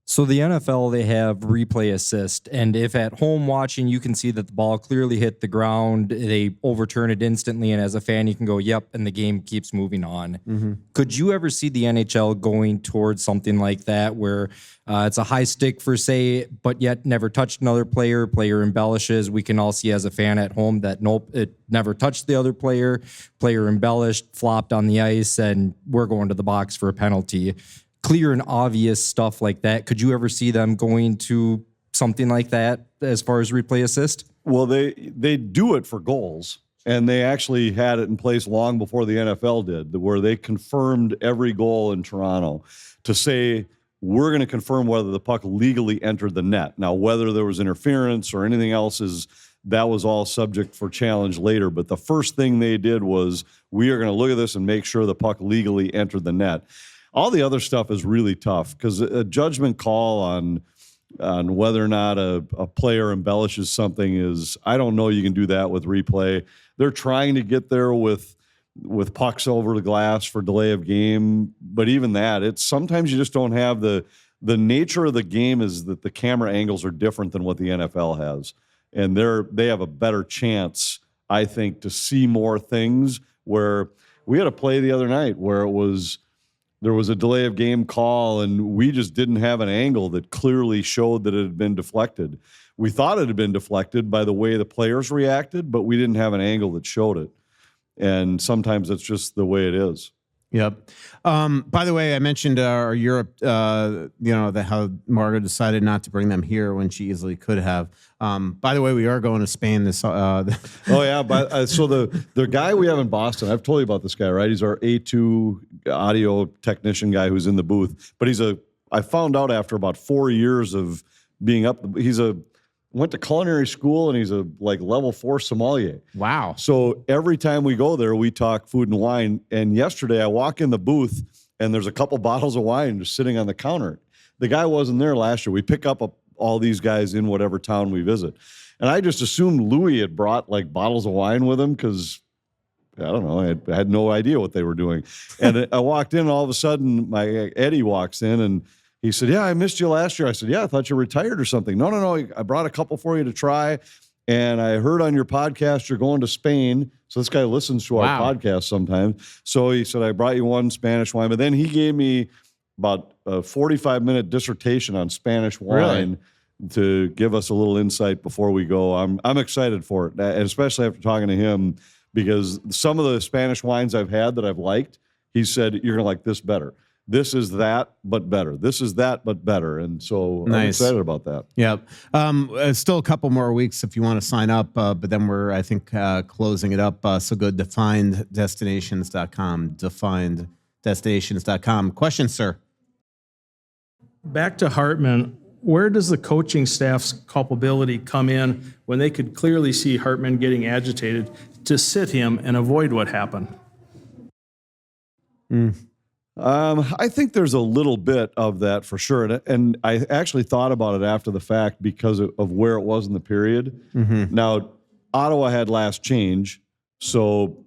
So the NFL, they have replay assist, and if at home watching, you can see that the ball clearly hit the ground, they overturn it instantly, and as a fan, you can go, yep, and the game keeps moving on. Mm-hmm. Could you ever see the NHL going towards something like that, where it's a high stick for say, but yet never touched another player embellishes, we can all see as a fan at home that nope, it never touched the other player embellished, flopped on the ice, and we're going to the box for a penalty. Clear and obvious stuff like that. Could you ever see them going to something like that as far as replay assist? Well, they do it for goals, and they actually had it in place long before the NFL did, where they confirmed every goal in Toronto to say, we're going to confirm whether the puck legally entered the net. Now, whether there was interference or anything else, that was all subject for challenge later. But the first thing they did was, we are going to look at this and make sure the puck legally entered the net. All the other stuff is really tough because a judgment call on whether or not a player embellishes something is, I don't know you can do that with replay. They're trying to get there with pucks over the glass for delay of game, but even that, it's sometimes you just don't have the nature of the game is that the camera angles are different than what the NFL has, and they have a better chance, I think, to see more things. Where we had a play the other night where there was a delay of game call, and we just didn't have an angle that clearly showed that it had been deflected. We thought it had been deflected by the way the players reacted, but we didn't have an angle that showed it. And sometimes it's just the way it is. Yep. By the way, I mentioned our Europe, how Margot decided not to bring them here when she easily could have. By the way, we are going to Spain this. Oh yeah, but so the guy we have in Boston, I've told you about this guy, right? He's our A2 audio technician guy who's in the booth. But I found out after about 4 years of being up, went to culinary school, and he's a level 4 sommelier. Wow. So every time we go there, we talk food and wine. And yesterday I walk in the booth and there's a couple bottles of wine just sitting on the counter. The guy wasn't there last year. We pick up all these guys in whatever town we visit. And I just assumed Louis had brought bottles of wine with him because, I don't know, I had no idea what they were doing. And I walked in, and all of a sudden my Eddie walks in, and he said, yeah, I missed you last year. I said, yeah, I thought you retired or something. No. I brought a couple for you to try. And I heard on your podcast you're going to Spain. So this guy listens to our podcast sometimes. So he said, I brought you one Spanish wine. But then he gave me about a 45-minute dissertation on Spanish wine to give us a little insight before we go. I'm excited for it, and especially after talking to him, because some of the Spanish wines I've had that I've liked, he said, you're going to like this better. this is that, but better. This is that, but better. And so I'm Nice. excited about that. Yep. Still a couple more weeks if you want to sign up, but then we're, I think, closing it up. So go to defineddestinations.com, defineddestinations.com. Question, sir? Back to Hartman, where does the coaching staff's culpability come in when they could clearly see Hartman getting agitated to sit him and avoid what happened? I think there's a little bit of that for sure. And I actually thought about it after the fact because of where it was in the period. Now, Ottawa had last change, so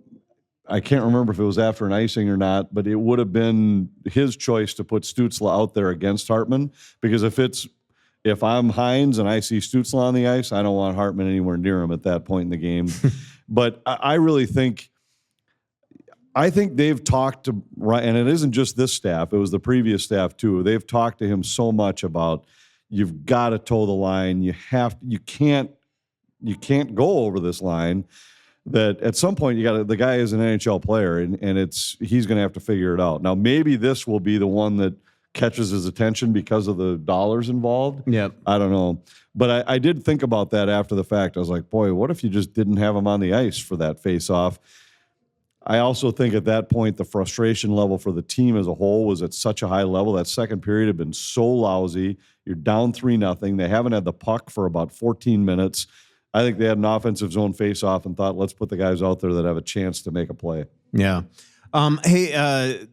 I can't remember if it was after an icing or not, but it would have been his choice to put Stützle out there against Hartman, because if I'm Hines and I see Stützle on the ice, I don't want Hartman anywhere near him at that point in the game. But I really think they've talked to Ryan, and it isn't just this staff, it was the previous staff too. They've talked to him so much about, you've got to toe the line. You can't go over this line. That at some point the guy is an NHL player, and he's going to have to figure it out. Now, maybe this will be the one that catches his attention because of the dollars involved. Yep. I don't know. But I did think about that after the fact. I was like, boy, what if you just didn't have him on the ice for that face-off? I also think at that point, the frustration level for the team as a whole was at such a high level. That second period had been so lousy. You're down 3-0. They haven't had the puck for about 14 minutes. I think they had an offensive zone face-off and thought, let's put the guys out there that have a chance to make a play. Yeah. Hey,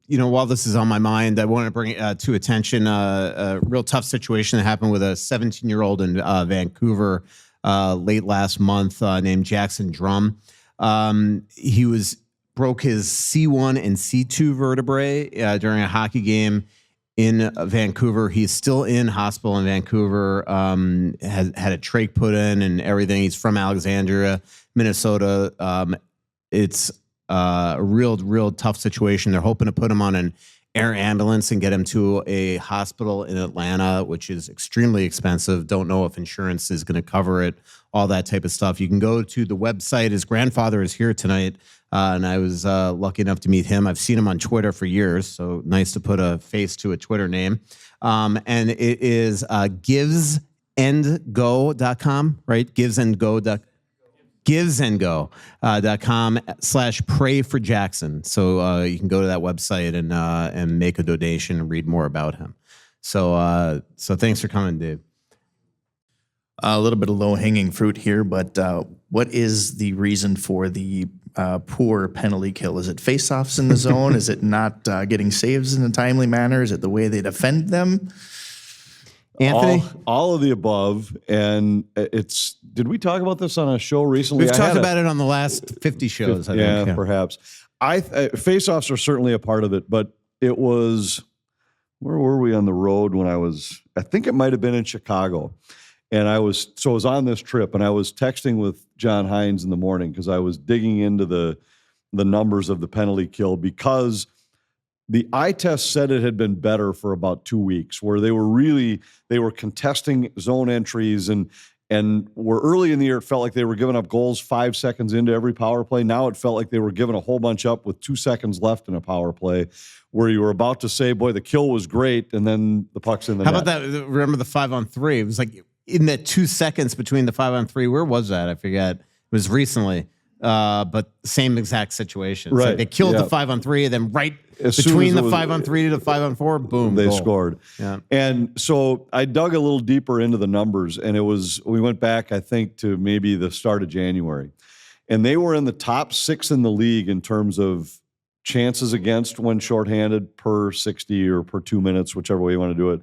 while this is on my mind, I want to bring to attention a real tough situation that happened with a 17-year-old in Vancouver late last month named Jackson Drum. He broke his C1 and C2 vertebrae during a hockey game in Vancouver. He's still in hospital in Vancouver, has had a trach put in and everything. He's from Alexandria, Minnesota. It's a real tough situation. They're hoping to put him on an air ambulance and get him to a hospital in Atlanta, which is extremely expensive. Don't know if insurance is going to cover it, all that type of stuff. You can go to the website. His grandfather is here tonight, and I was lucky enough to meet him. I've seen him on Twitter for years, so nice to put a face to a Twitter name. And it is givesandgo.com, right? givesandgo.com/pray for Jackson. So you can go to that website and make a donation and read more about him. So thanks for coming, Dave. A little bit of low-hanging fruit here, but what is the reason for the poor penalty kill? Is it face-offs in the zone? Is it not getting saves in a timely manner? Is it the way they defend them? Anthony? All of the above. And did we talk about this on a show recently? We've talked about it on the last 50 shows, I think. Yeah, perhaps. Face-offs are certainly a part of it, but it was, where were we on the road when I think it might have been in Chicago. And I was on this trip, and I was texting with John Hines in the morning because I was digging into the numbers of the penalty kill, because the eye test said it had been better for about 2 weeks, where they were contesting zone entries and were early in the year, it felt like they were giving up goals 5 seconds into every power play. Now it felt like they were giving a whole bunch up with 2 seconds left in a power play, where you were about to say, boy, the kill was great, and then the puck's in the net. How about that? Remember the 5-on-3? It was like in that 2 seconds between the 5-on-3. Where was that? I forget. It was recently. But same exact situation. It's right. Like they killed the 5-on-3, and then right between the 5-on-3 to the 5-on-4, boom, they goal. scored. Yeah. And so I dug a little deeper into the numbers, and we went back, I think, to maybe the start of January. And they were in the top 6 in the league in terms of chances against when shorthanded per 60 or per 2 minutes, whichever way you want to do it,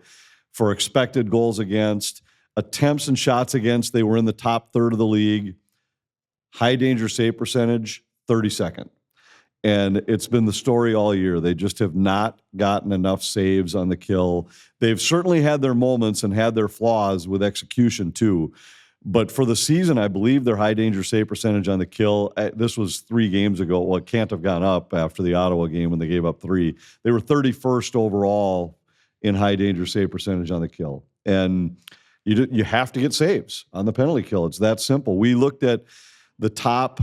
for expected goals against, attempts and shots against. They were in the top third of the league. High danger save percentage, 32nd. And it's been the story all year. They just have not gotten enough saves on the kill. They've certainly had their moments and had their flaws with execution too. But for the season, I believe their high danger save percentage on the kill, this was 3 games ago. Well, it can't have gone up after the Ottawa game when they gave up 3. They were 31st overall in high danger save percentage on the kill. And you have to get saves on the penalty kill. It's that simple. We looked at the top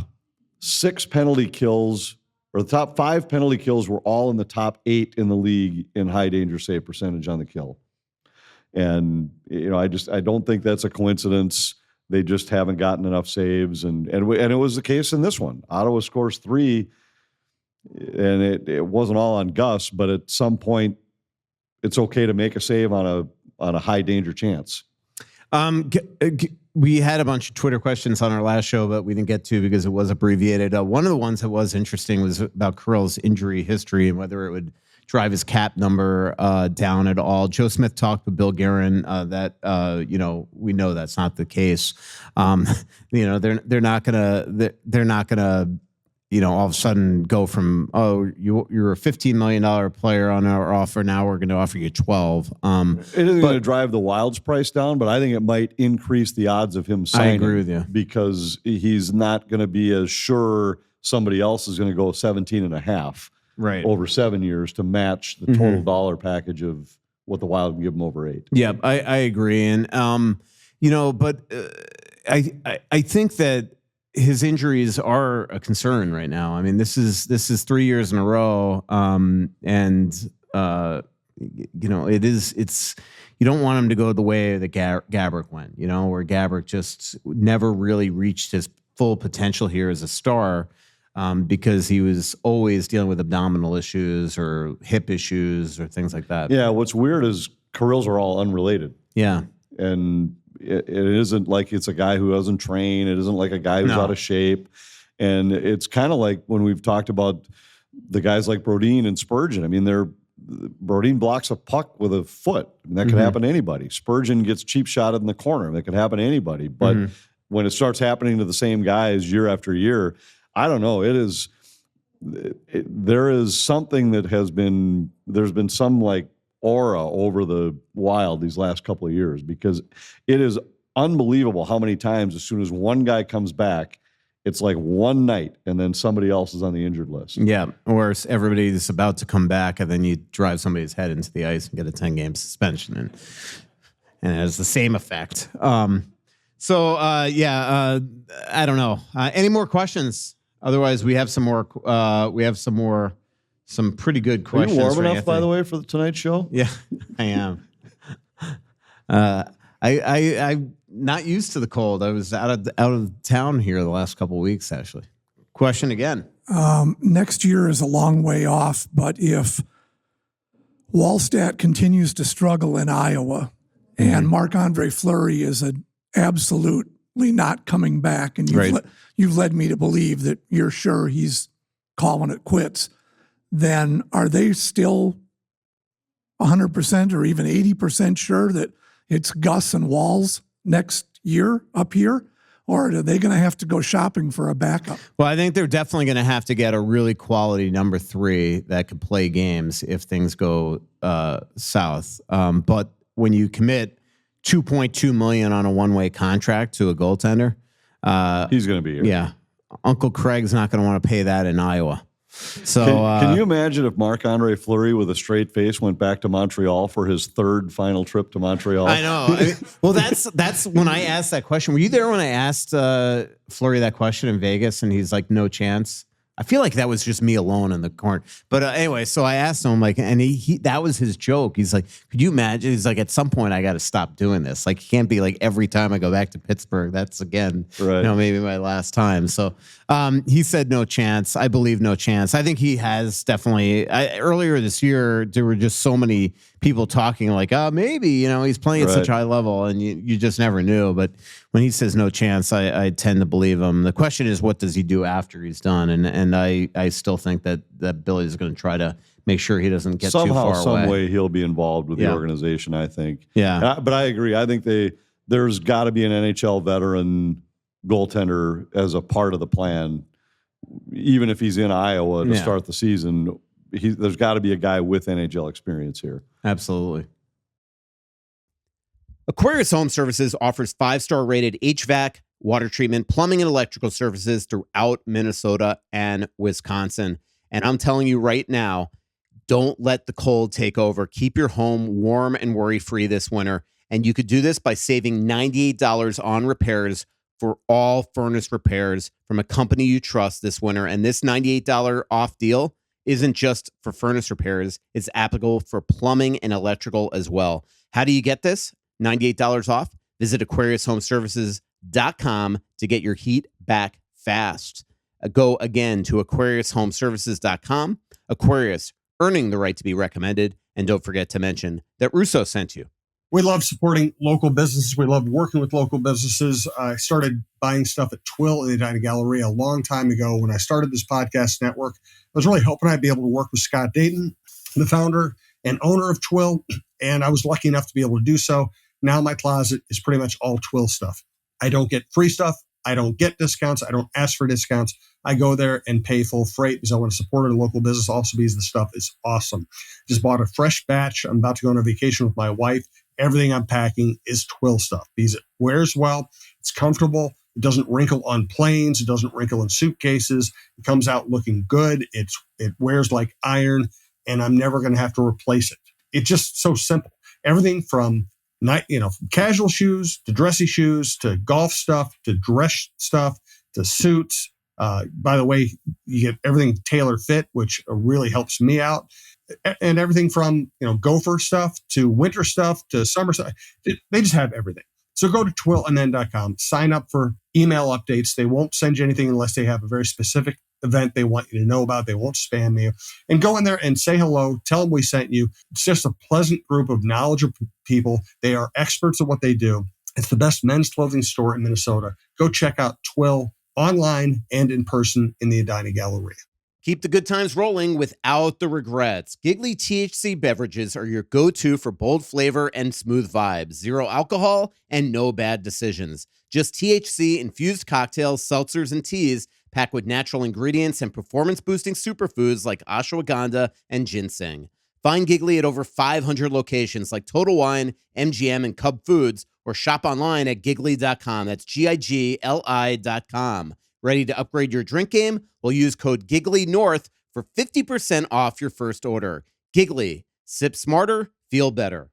6 penalty kills, or the top 5 penalty kills were all in the top 8 in the league in high danger save percentage on the kill. And I don't think that's a coincidence. They just haven't gotten enough saves, and it was the case in this one. Ottawa scores 3, and it wasn't all on Gus, but at some point, it's okay to make a save on a high danger chance. We had a bunch of Twitter questions on our last show, but we didn't get to because it was abbreviated. One of the ones that was interesting was about Kirill's injury history and whether it would drive his cap number down at all. Joe Smith talked with Bill Guerin that we know that's not the case. They're not gonna all of a sudden go from you're a $15 million player on our offer, now we're going to offer you 12. It isn't going to drive the Wild's price down, but I think it might increase the odds of him signing. I agree with you, because he's not going to be as sure somebody else is going to go 17.5 right over 7 years to match the total dollar package of what the Wild can give him over 8. Yeah, I agree, and but I think that his injuries are a concern right now. I mean, this is 3 years in a row, it's you don't want him to go the way that Gaborik went. Where Gaborik just never really reached his full potential here as a star, because he was always dealing with abdominal issues or hip issues or things like that. Yeah, what's weird is Kirill's are all unrelated. Yeah, and it isn't like it's a guy who doesn't train. It isn't like a guy who's out of shape. And it's kind of like when we've talked about the guys like Brodin and Spurgeon. I mean, Brodin blocks a puck with a foot. I mean, that could happen to anybody. Spurgeon gets cheap shotted in the corner. That could happen to anybody. But when it starts happening to the same guys year after year, I don't know. There is something that there's been some like aura over the Wild these last couple of years, because it is unbelievable how many times as soon as one guy comes back, it's like one night and then somebody else is on the injured list. Yeah, or everybody's about to come back and then you drive somebody's head into the ice and get a 10-game suspension, and it has the same effect. I don't know. Any more questions? Otherwise, we have some more. Some pretty good questions. Are you warm enough, Anthony, by the way, for the Tonight Show? Yeah, I am. I'm not used to the cold. I was out of town here the last couple of weeks, actually. Question again. Next year is a long way off, but if Wallstat continues to struggle in Iowa and Marc-Andre Fleury is absolutely not coming back, and you've led me to believe that you're sure he's calling it quits, then are they still 100% or even 80% sure that it's Gus and Walls next year up here? Or are they going to have to go shopping for a backup? Well, I think they're definitely going to have to get a really quality number 3 that could play games if things go south. But when you commit $2.2 million on a one-way contract to a goaltender, he's going to be here. Yeah, Uncle Craig's not going to want to pay that in Iowa. So can you imagine if Marc-Andre Fleury with a straight face went back to Montreal for his 3rd final trip to Montreal? I know. Well, that's when I asked that question. Were you there when I asked Fleury that question in Vegas, and he's like, no chance? I feel like that was just me alone in the corner. But anyway, so I asked him, like, and he that was his joke. He's like, could you imagine? He's like, at some point, I got to stop doing this. Like, it can't be like every time I go back to Pittsburgh, that's again, maybe my last time. So he said no chance. I believe no chance. I think he has definitely. Earlier this year, there were just so many people talking like, maybe, he's playing at such high level, and you just never knew. But when he says no chance, I tend to believe him. The question is, what does he do after he's done? And I still think that Billy's going to try to make sure he doesn't get too far away. Some way he'll be involved with the organization, I think. Yeah. But I agree. I think there's got to be an NHL veteran goaltender as a part of the plan, even if he's in Iowa to start the season. There's got to be a guy with NHL experience here. Absolutely. Aquarius Home Services offers 5-star rated HVAC, water treatment, plumbing, and electrical services throughout Minnesota and Wisconsin. And I'm telling you right now, don't let the cold take over. Keep your home warm and worry-free this winter. And you could do this by saving $98 on repairs. for all furnace repairs from a company you trust this winter. And this $98 off deal isn't just for furnace repairs. It's applicable for plumbing and electrical as well. How do you get this? $98 off. Visit AquariusHomeservices.com to get your heat back fast. Go again to AquariusHomeservices.com. Aquarius, earning the right to be recommended. And don't forget to mention that Russo sent you. We love supporting local businesses. We love working with local businesses. I started buying stuff at Twill in the Edina Galleria a long time ago. When I started this podcast network, I was really hoping I'd be able to work with Scott Dayton, the founder and owner of Twill, and I was lucky enough to be able to do so. Now my closet is pretty much all Twill stuff. I don't get free stuff. I don't get discounts. I don't ask for discounts. I go there and pay full freight because I want to support a local business also because the stuff is awesome. Just bought a fresh batch. I'm about to go on a vacation with my wife. Everything I'm packing is Twill stuff because it wears well. It's comfortable. It doesn't wrinkle on planes. It doesn't wrinkle in suitcases. It comes out looking good. It wears like iron, and I'm never going to have to replace it. It's just so simple. Everything from casual shoes to dressy shoes to golf stuff to dress stuff to suits. By the way, you get everything tailor fit, which really helps me out. And everything from gopher stuff to winter stuff to summer stuff. They just have everything. So go to twillmn.com, sign up for email updates. They won't send you anything unless they have a very specific event they want you to know about. They won't spam you. And go in there and say hello. Tell them we sent you. It's just a pleasant group of knowledgeable people. They are experts at what they do. It's the best men's clothing store in Minnesota. Go check out Twill online and in person in the Edina Galleria. Keep the good times rolling without the regrets. Giggly THC beverages are your go-to for bold flavor and smooth vibes. Zero alcohol and no bad decisions. Just THC-infused cocktails, seltzers, and teas packed with natural ingredients and performance-boosting superfoods like ashwagandha and ginseng. Find Giggly at over 500 locations like Total Wine, MGM, and Cub Foods, or shop online at giggly.com. That's GIGLI.com. Ready to upgrade your drink game? Well, use code GIGLYNORTH for 50% off your first order. Giggly. Sip smarter, feel better.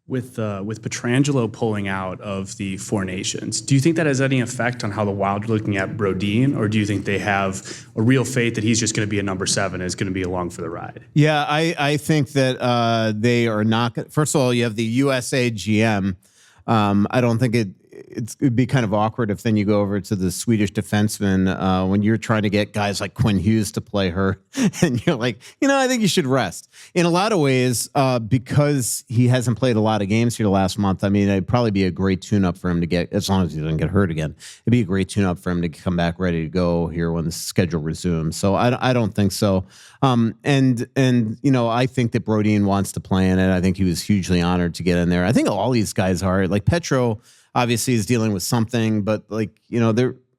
With Pietrangelo pulling out of the Four Nations, do you think that has any effect on how the Wild are looking at Brodin, or do you think they have a real faith that he's just going to be a number 7 and is going to be along for the ride? Yeah, I think that they are not. First of all, you have the USA GM. I don't think it'd be kind of awkward if then you go over to the Swedish defenseman when you're trying to get guys like Quinn Hughes to play her, and you're like, I think you should rest. In a lot of ways, because he hasn't played a lot of games here the last month, I mean, it'd probably be a great tune-up for him to get, as long as he doesn't get hurt again, it'd be a great tune-up for him to come back ready to go here when the schedule resumes. So I don't think so. I think that Brodin wants to play in it. I think he was hugely honored to get in there. I think all these guys are. Like Petro obviously is dealing with something, but they're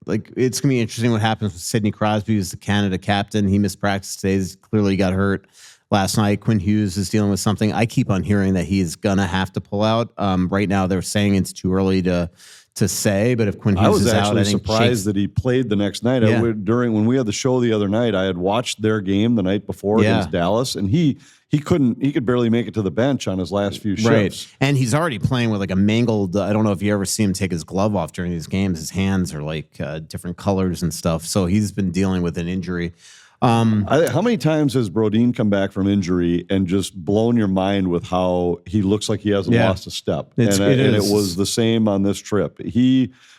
like, it's gonna be interesting what happens with Sidney Crosby, who's the Canada captain. He missed practice today. He's clearly got hurt last night. Quinn Hughes is dealing with something. I keep on hearing that he's gonna have to pull out. Right now, they're saying it's too early to say, but if Quinn Hughes is out, I think surprised that he played the next night. Yeah. When we had the show the other night, I had watched their game the night before against Dallas, and he could barely make it to the bench on his last few shifts. Right. And he's already playing with like a mangled, I don't know if you ever see him take his glove off during these games. His hands are like different colors and stuff. So he's been dealing with an injury. How many times has Brodin come back from injury and just blown your mind with how he looks like he hasn't lost a step? It was the same on this trip.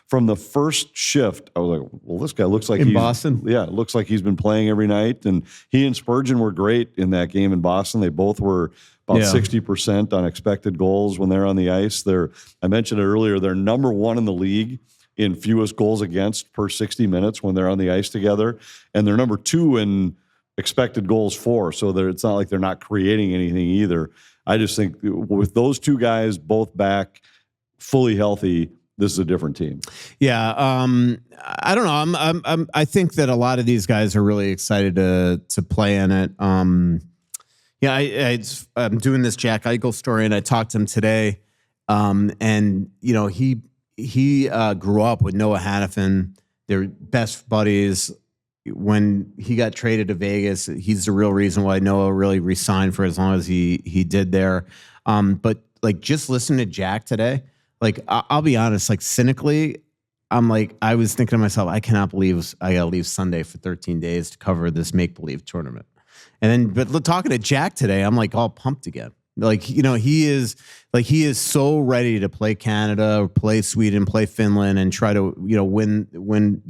From the first shift, I was like, well, this guy looks like in Boston. Yeah, it looks like he's been playing every night. And he and Spurgeon were great in that game in Boston. They both were about 60% on expected goals when they're on the ice. I mentioned it earlier, they're number 1 in the league in fewest goals against per 60 minutes when they're on the ice together. And they're number 2 in expected goals for. So it's not like they're not creating anything either. I just think with those two guys both back fully healthy, this is a different team. Yeah. I don't know. I think that a lot of these guys are really excited to play in it. I'm doing this Jack Eichel story, and I talked to him today. And he grew up with Noah Hannafin. They're best buddies. When he got traded to Vegas, he's the real reason why Noah really re-signed for as long as he did there. But like just listen to Jack today. Like, I'll be honest, like cynically, I'm like, I was thinking to myself, I cannot believe I got to leave Sunday for 13 days to cover this make-believe tournament. And then, but talking to Jack today, I'm like all pumped again. Like, he is so ready to play Canada, play Sweden, play Finland, and try to, win,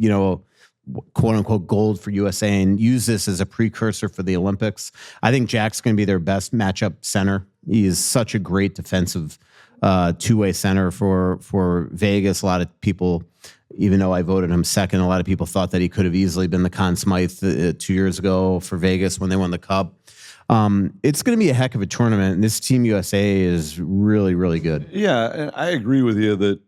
quote unquote gold for USA and use this as a precursor for the Olympics. I think Jack's going to be their best matchup center. He is such a great defensive two-way center for Vegas. A lot of people, even though I voted him second, a lot of people thought that he could have easily been the Conn Smythe 2 years ago for Vegas when they won the Cup. It's going to be a heck of a tournament, and this Team USA is really, really good. Yeah, and I agree with you that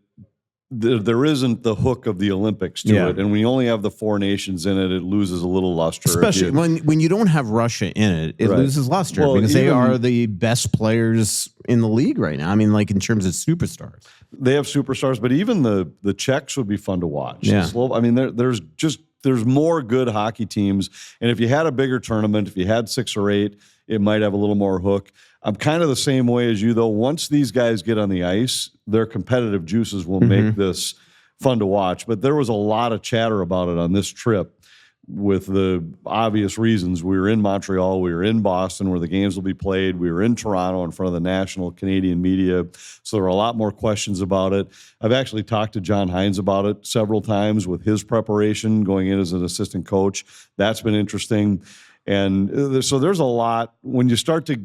there isn't the hook of the Olympics to it, and when you only have the 4 nations in it, it loses a little luster. Especially when you don't have Russia in it, it loses luster because they are the best players in the league right now. I mean, like in terms of superstars, they have superstars, but even the Czechs would be fun to watch. Yeah. I mean, there's more good hockey teams, and if you had a bigger tournament, if you had 6 or 8, it might have a little more hook. I'm kind of the same way as you, though. Once these guys get on the ice, their competitive juices will make this fun to watch. But there was a lot of chatter about it on this trip with the obvious reasons. We were in Montreal. We were in Boston where the games will be played. We were in Toronto in front of the national Canadian media. So there were a lot more questions about it. I've actually talked to John Hines about it several times with his preparation going in as an assistant coach. That's been interesting. And so there's a lot. When you start to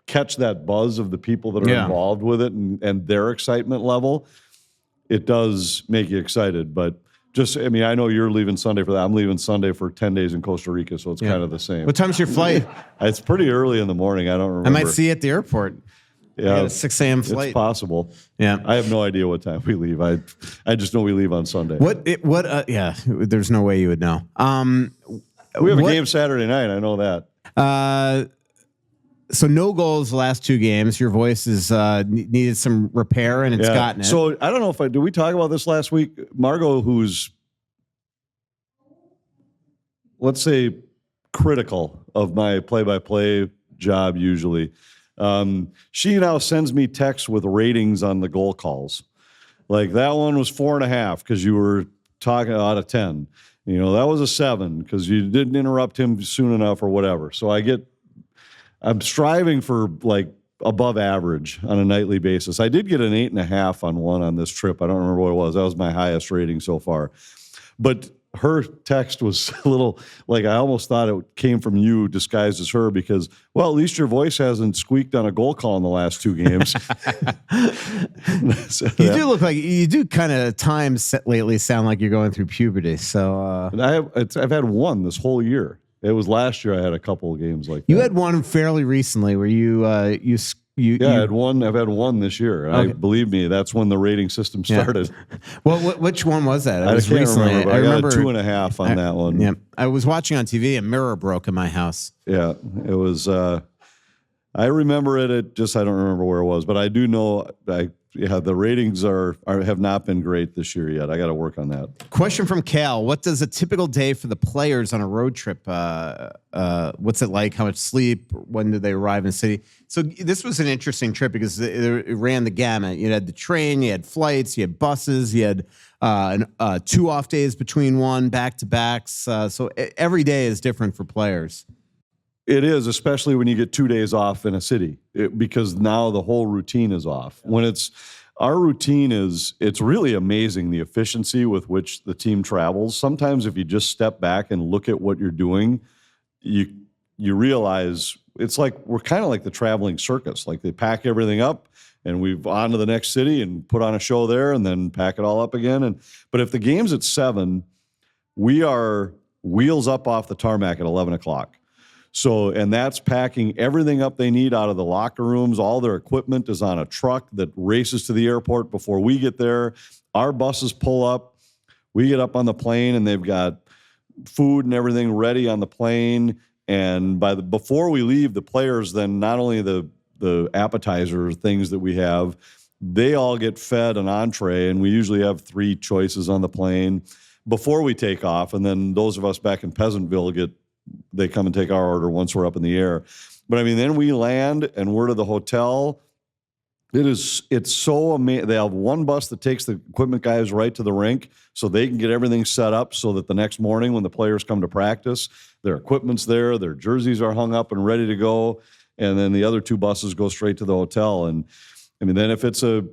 catch that buzz of the people that are involved with it and their excitement level, it does make you excited. But I know you're leaving Sunday for that. I'm leaving Sunday for 10 days in Costa Rica, so it's kind of the same. What time's your flight? It's pretty early in the morning. I don't remember. I might see you at the airport. Yeah, I got a 6 a.m. flight. It's possible. Yeah, I have no idea what time we leave. I just know we leave on Sunday. There's no way you would know. We have a game Saturday night. I know that. So no goals the last 2 games. Your voice is needed some repair, and it's gotten it. So I don't know did we talk about this last week? Margot, who's, let's say, critical of my play-by-play job usually, she now sends me texts with ratings on the goal calls. Like that one was 4.5 because you were talking out of 10. That was a 7 because you didn't interrupt him soon enough or whatever. So I'm striving for like above average on a nightly basis. I did get an 8.5 on one on this trip. I don't remember what it was. That was my highest rating so far. But her text was a little like I almost thought it came from you disguised as her because, well, at least your voice hasn't squeaked on a goal call in the last 2 games. You do kind of at times lately sound like you're going through puberty. So I've had one this whole year. It was last year I had a couple of games like that. You had one fairly recently where I had one. I've had one this year. Okay. Believe me, that's when the rating system started. Well, which one was that? I can't remember. I remember 2.5 on that one. Yeah, I was watching on TV. A mirror broke in my house. Yeah, it was. I remember it. I don't remember where it was, but I do know. The ratings have not been great this year yet. I got to work on that. Question from Cal: what does a typical day for the players on a road trip? What's it like? How much sleep? When do they arrive in the city? So this was an interesting trip because it ran the gamut. You had the train, you had flights, you had buses, you had 2 off days between one, back-to-backs. So every day is different for players. It is, especially when you get 2 days off in a city, because now the whole routine is off. Our routine it's really amazing the efficiency with which the team travels. Sometimes if you just step back and look at what you're doing, you realize it's like we're kind of like the traveling circus. Like they pack everything up and we've on to the next city and put on a show there and then pack it all up again. But if the game's at 7, we are wheels up off the tarmac at 11 o'clock. So, and that's packing everything up they need out of the locker rooms. All their equipment is on a truck that races to the airport before we get there. Our buses pull up. We get up on the plane, and they've got food and everything ready on the plane. And before we leave, the players then not only the appetizer things that we have, they all get fed an entree, and we usually have 3 choices on the plane before we take off. And then those of us back in Pleasantville they come and take our order once we're up in the air. But I mean, then we land and we're to the hotel. It's so amazing. They have one bus that takes the equipment guys right to the rink so they can get everything set up so that the next morning when the players come to practice, their equipment's there, their jerseys are hung up and ready to go. And then the other 2 buses go straight to the hotel. And I mean, then if it's a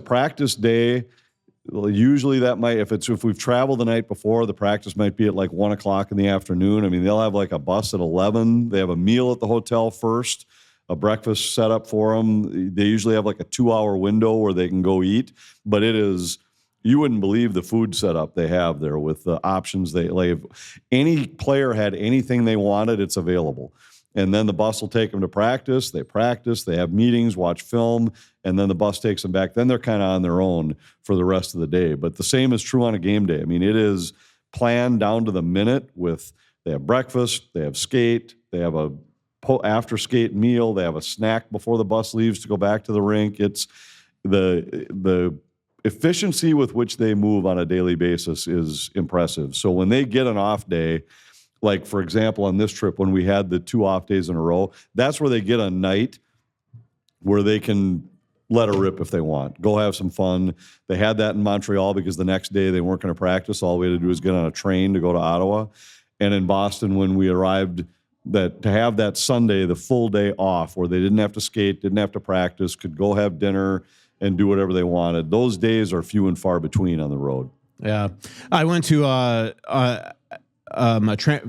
practice day, usually that might, if we've traveled the night before, the practice might be at like 1 o'clock in the afternoon. I mean, they'll have like a bus at 11. They have a meal at the hotel first, a breakfast set up for them. They usually have like a 2-hour window where they can go eat, but you wouldn't believe the food setup they have there with the options if any player had anything they wanted, it's available. And then the bus will take them to practice, they have meetings, watch film, and then the bus takes them back. Then they're kind of on their own for the rest of the day. But the same is true on a game day. I mean, it is planned down to the minute they have breakfast, they have skate, they have a after skate meal, they have a snack before the bus leaves to go back to the rink. It's the efficiency with which they move on a daily basis is impressive. So when they get an off day, like for example on this trip when we had the 2 off days in a row, that's where they get a night where they can let her rip if they want, go have some fun. They had that in Montreal because the next day they weren't going to practice. All we had to do was get on a train to go to Ottawa. And in Boston when we arrived, that to have that Sunday, the full day off where they didn't have to skate, didn't have to practice, could go have dinner and do whatever they wanted. Those days are few and far between on the road. Yeah. I went to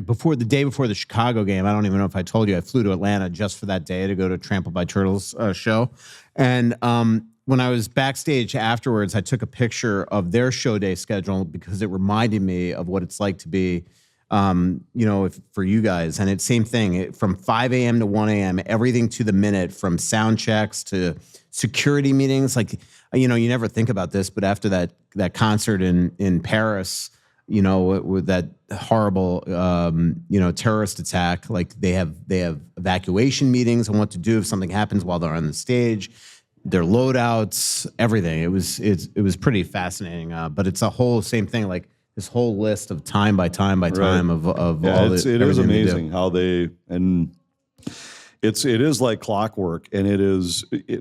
before the Chicago game. I don't even know if I told you, I flew to Atlanta just for that day to go to Trampled by Turtles show. And when I was backstage afterwards, I took a picture of their show day schedule because it reminded me of what it's like to be for you guys. And it's same thing from 5 a.m. to 1 a.m., everything to the minute, from sound checks to security meetings. Like, you never think about this, but after that concert in Paris, with that horrible, terrorist attack, like they have evacuation meetings on what to do if something happens while they're on the stage, their loadouts, everything. It was pretty fascinating. But it's a whole same thing, like this whole list of time by time by time of all it is amazing how it is like clockwork, and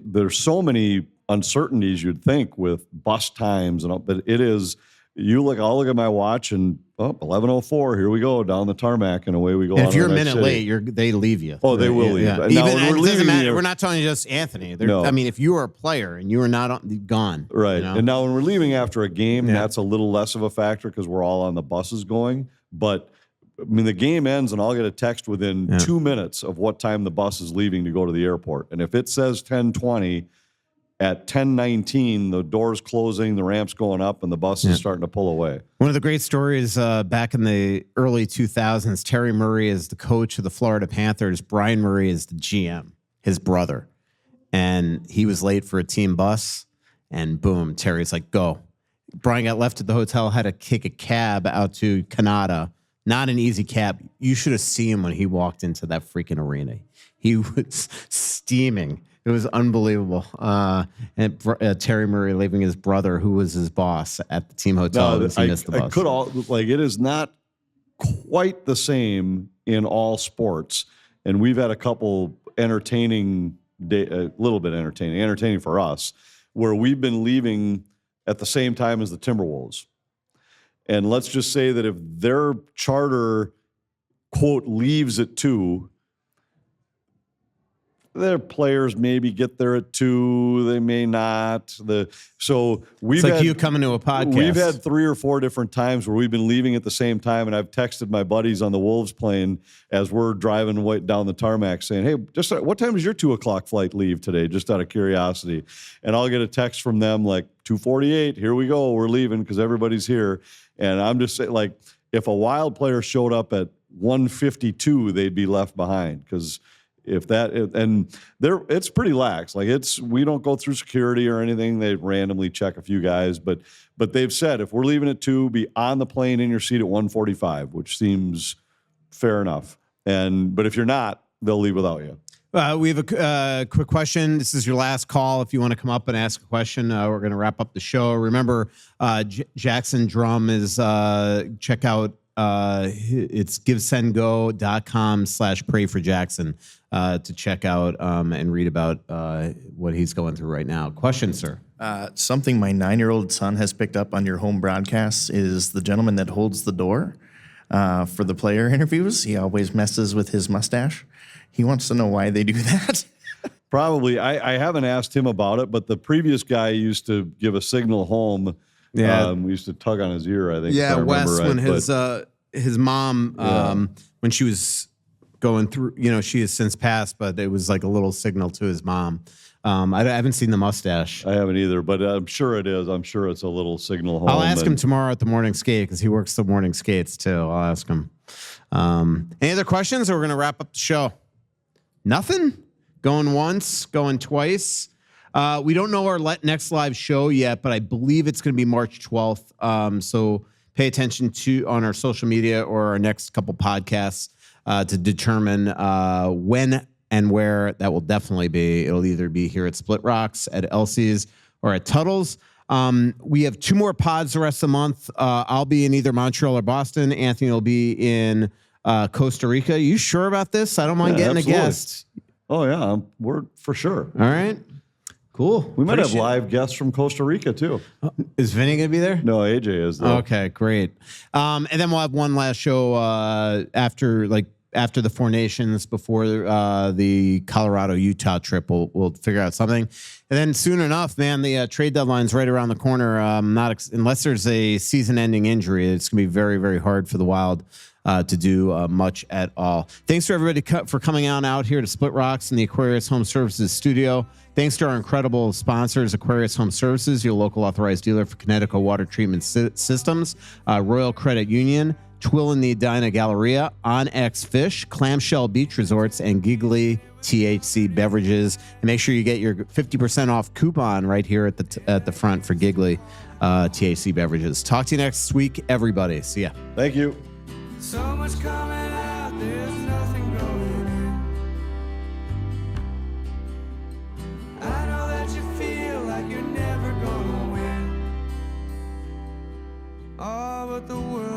there's so many uncertainties you'd think with bus times and all, but it is. I'll look at my watch and 11:04. Here we go down the tarmac, and away we go. And if you're a minute late, they leave you. Oh, they will leave. Yeah. Now, when we're leaving, we're not telling you just Anthony. No. I mean, if you are a player and you are not gone, right? And now when we're leaving after a game, that's a little less of a factor because we're all on the buses going. But I mean, the game ends, and I'll get a text within 2 minutes of what time the bus is leaving to go to the airport. And if it says 10:20. At 10:19, the door's closing, the ramp's going up, and the bus is starting to pull away. One of the great stories back in the early 2000s, Terry Murray is the coach of the Florida Panthers. Brian Murray is the GM, his brother. And he was late for a team bus, and boom, Terry's like, go. Brian got left at the hotel, had to kick a cab out to Canada. Not an easy cab. You should have seen him when he walked into that freaking arena. He was steaming. It was unbelievable. And Terry Murray leaving his brother, who was his boss at the team hotel, he missed the bus. It is not quite the same in all sports. And we've had a couple entertaining, a little bit entertaining for us, where we've been leaving at the same time as the Timberwolves. And let's just say that if their charter, quote, leaves at 2, their players maybe get there at 2. They may not. So we've it's like you coming to a podcast. We've had 3 or 4 different times where we've been leaving at the same time, and I've texted my buddies on the Wolves plane as we're driving down the tarmac saying, "Hey, just what time does your 2:00 flight leave today?" Just out of curiosity, and I'll get a text from them like 2:48. Here we go. We're leaving because everybody's here, and I'm just saying, like, if a Wild player showed up at 1:52, they'd be left behind because. It's pretty lax. Like we don't go through security or anything. They randomly check a few guys, but they've said if we're leaving at 2, be on the plane in your seat at 1:45, which seems fair enough. But if you're not, they'll leave without you. We have a quick question. This is your last call. If you want to come up and ask a question, we're going to wrap up the show. Remember, Jackson Drum is check out It's givesendgo.com/pray-for-Jackson to check out and read about what he's going through right now. Question, sir? Something my 9-year-old son has picked up on your home broadcasts is the gentleman that holds the door for the player interviews. He always messes with his mustache. He wants to know why they do that. Probably. I haven't asked him about it, but the previous guy used to give a signal home. Yeah. We used to tug on his ear, I think. Yeah, if I Wes, remember right, when his mom, when she was going through, she has since passed, but it was like a little signal to his mom. I haven't seen the mustache. I haven't either, but I'm sure it is. I'm sure it's a little signal home. I'll ask him tomorrow at the morning skate because he works the morning skates too. I'll ask him. Any other questions, or we're going to wrap up the show? Nothing? Going once, going twice. We don't know our next live show yet, but I believe it's going to be March 12th. So pay attention on our social media or our next couple podcasts to determine when and where that will definitely be. It'll either be here at Split Rocks, at Elsie's, or at Tuttle's. We have 2 more pods the rest of the month. I'll be in either Montreal or Boston. Anthony will be in Costa Rica. You sure about this? I don't mind getting absolutely. a guest. Oh, yeah. We're for sure. All right. Cool. We might have live guests from Costa Rica, too. Is Vinny going to be there? No, AJ is, though. Okay, great. And then we'll have one last show after the Four Nations, before the Colorado-Utah trip. We'll figure out something. And then soon enough, man, the trade deadline's right around the corner. Unless there's a season-ending injury, it's going to be very, very hard for the Wild to do much at all. Thanks to everybody for coming out here to Split Rocks in the Aquarius Home Services studio. Thanks to our incredible sponsors, Aquarius Home Services, your local authorized dealer for Connecticut water treatment systems, Royal Credit Union, Twill in the Edina Galleria, OnX Fish, Clamshell Beach Resorts, and Giggly THC Beverages. And make sure you get your 50% off coupon right here at the front for Giggly THC Beverages. Talk to you next week, everybody. See ya. Thank you. So much coming out, there's nothing going in. I know that you feel like you're never gonna win. Oh, but the world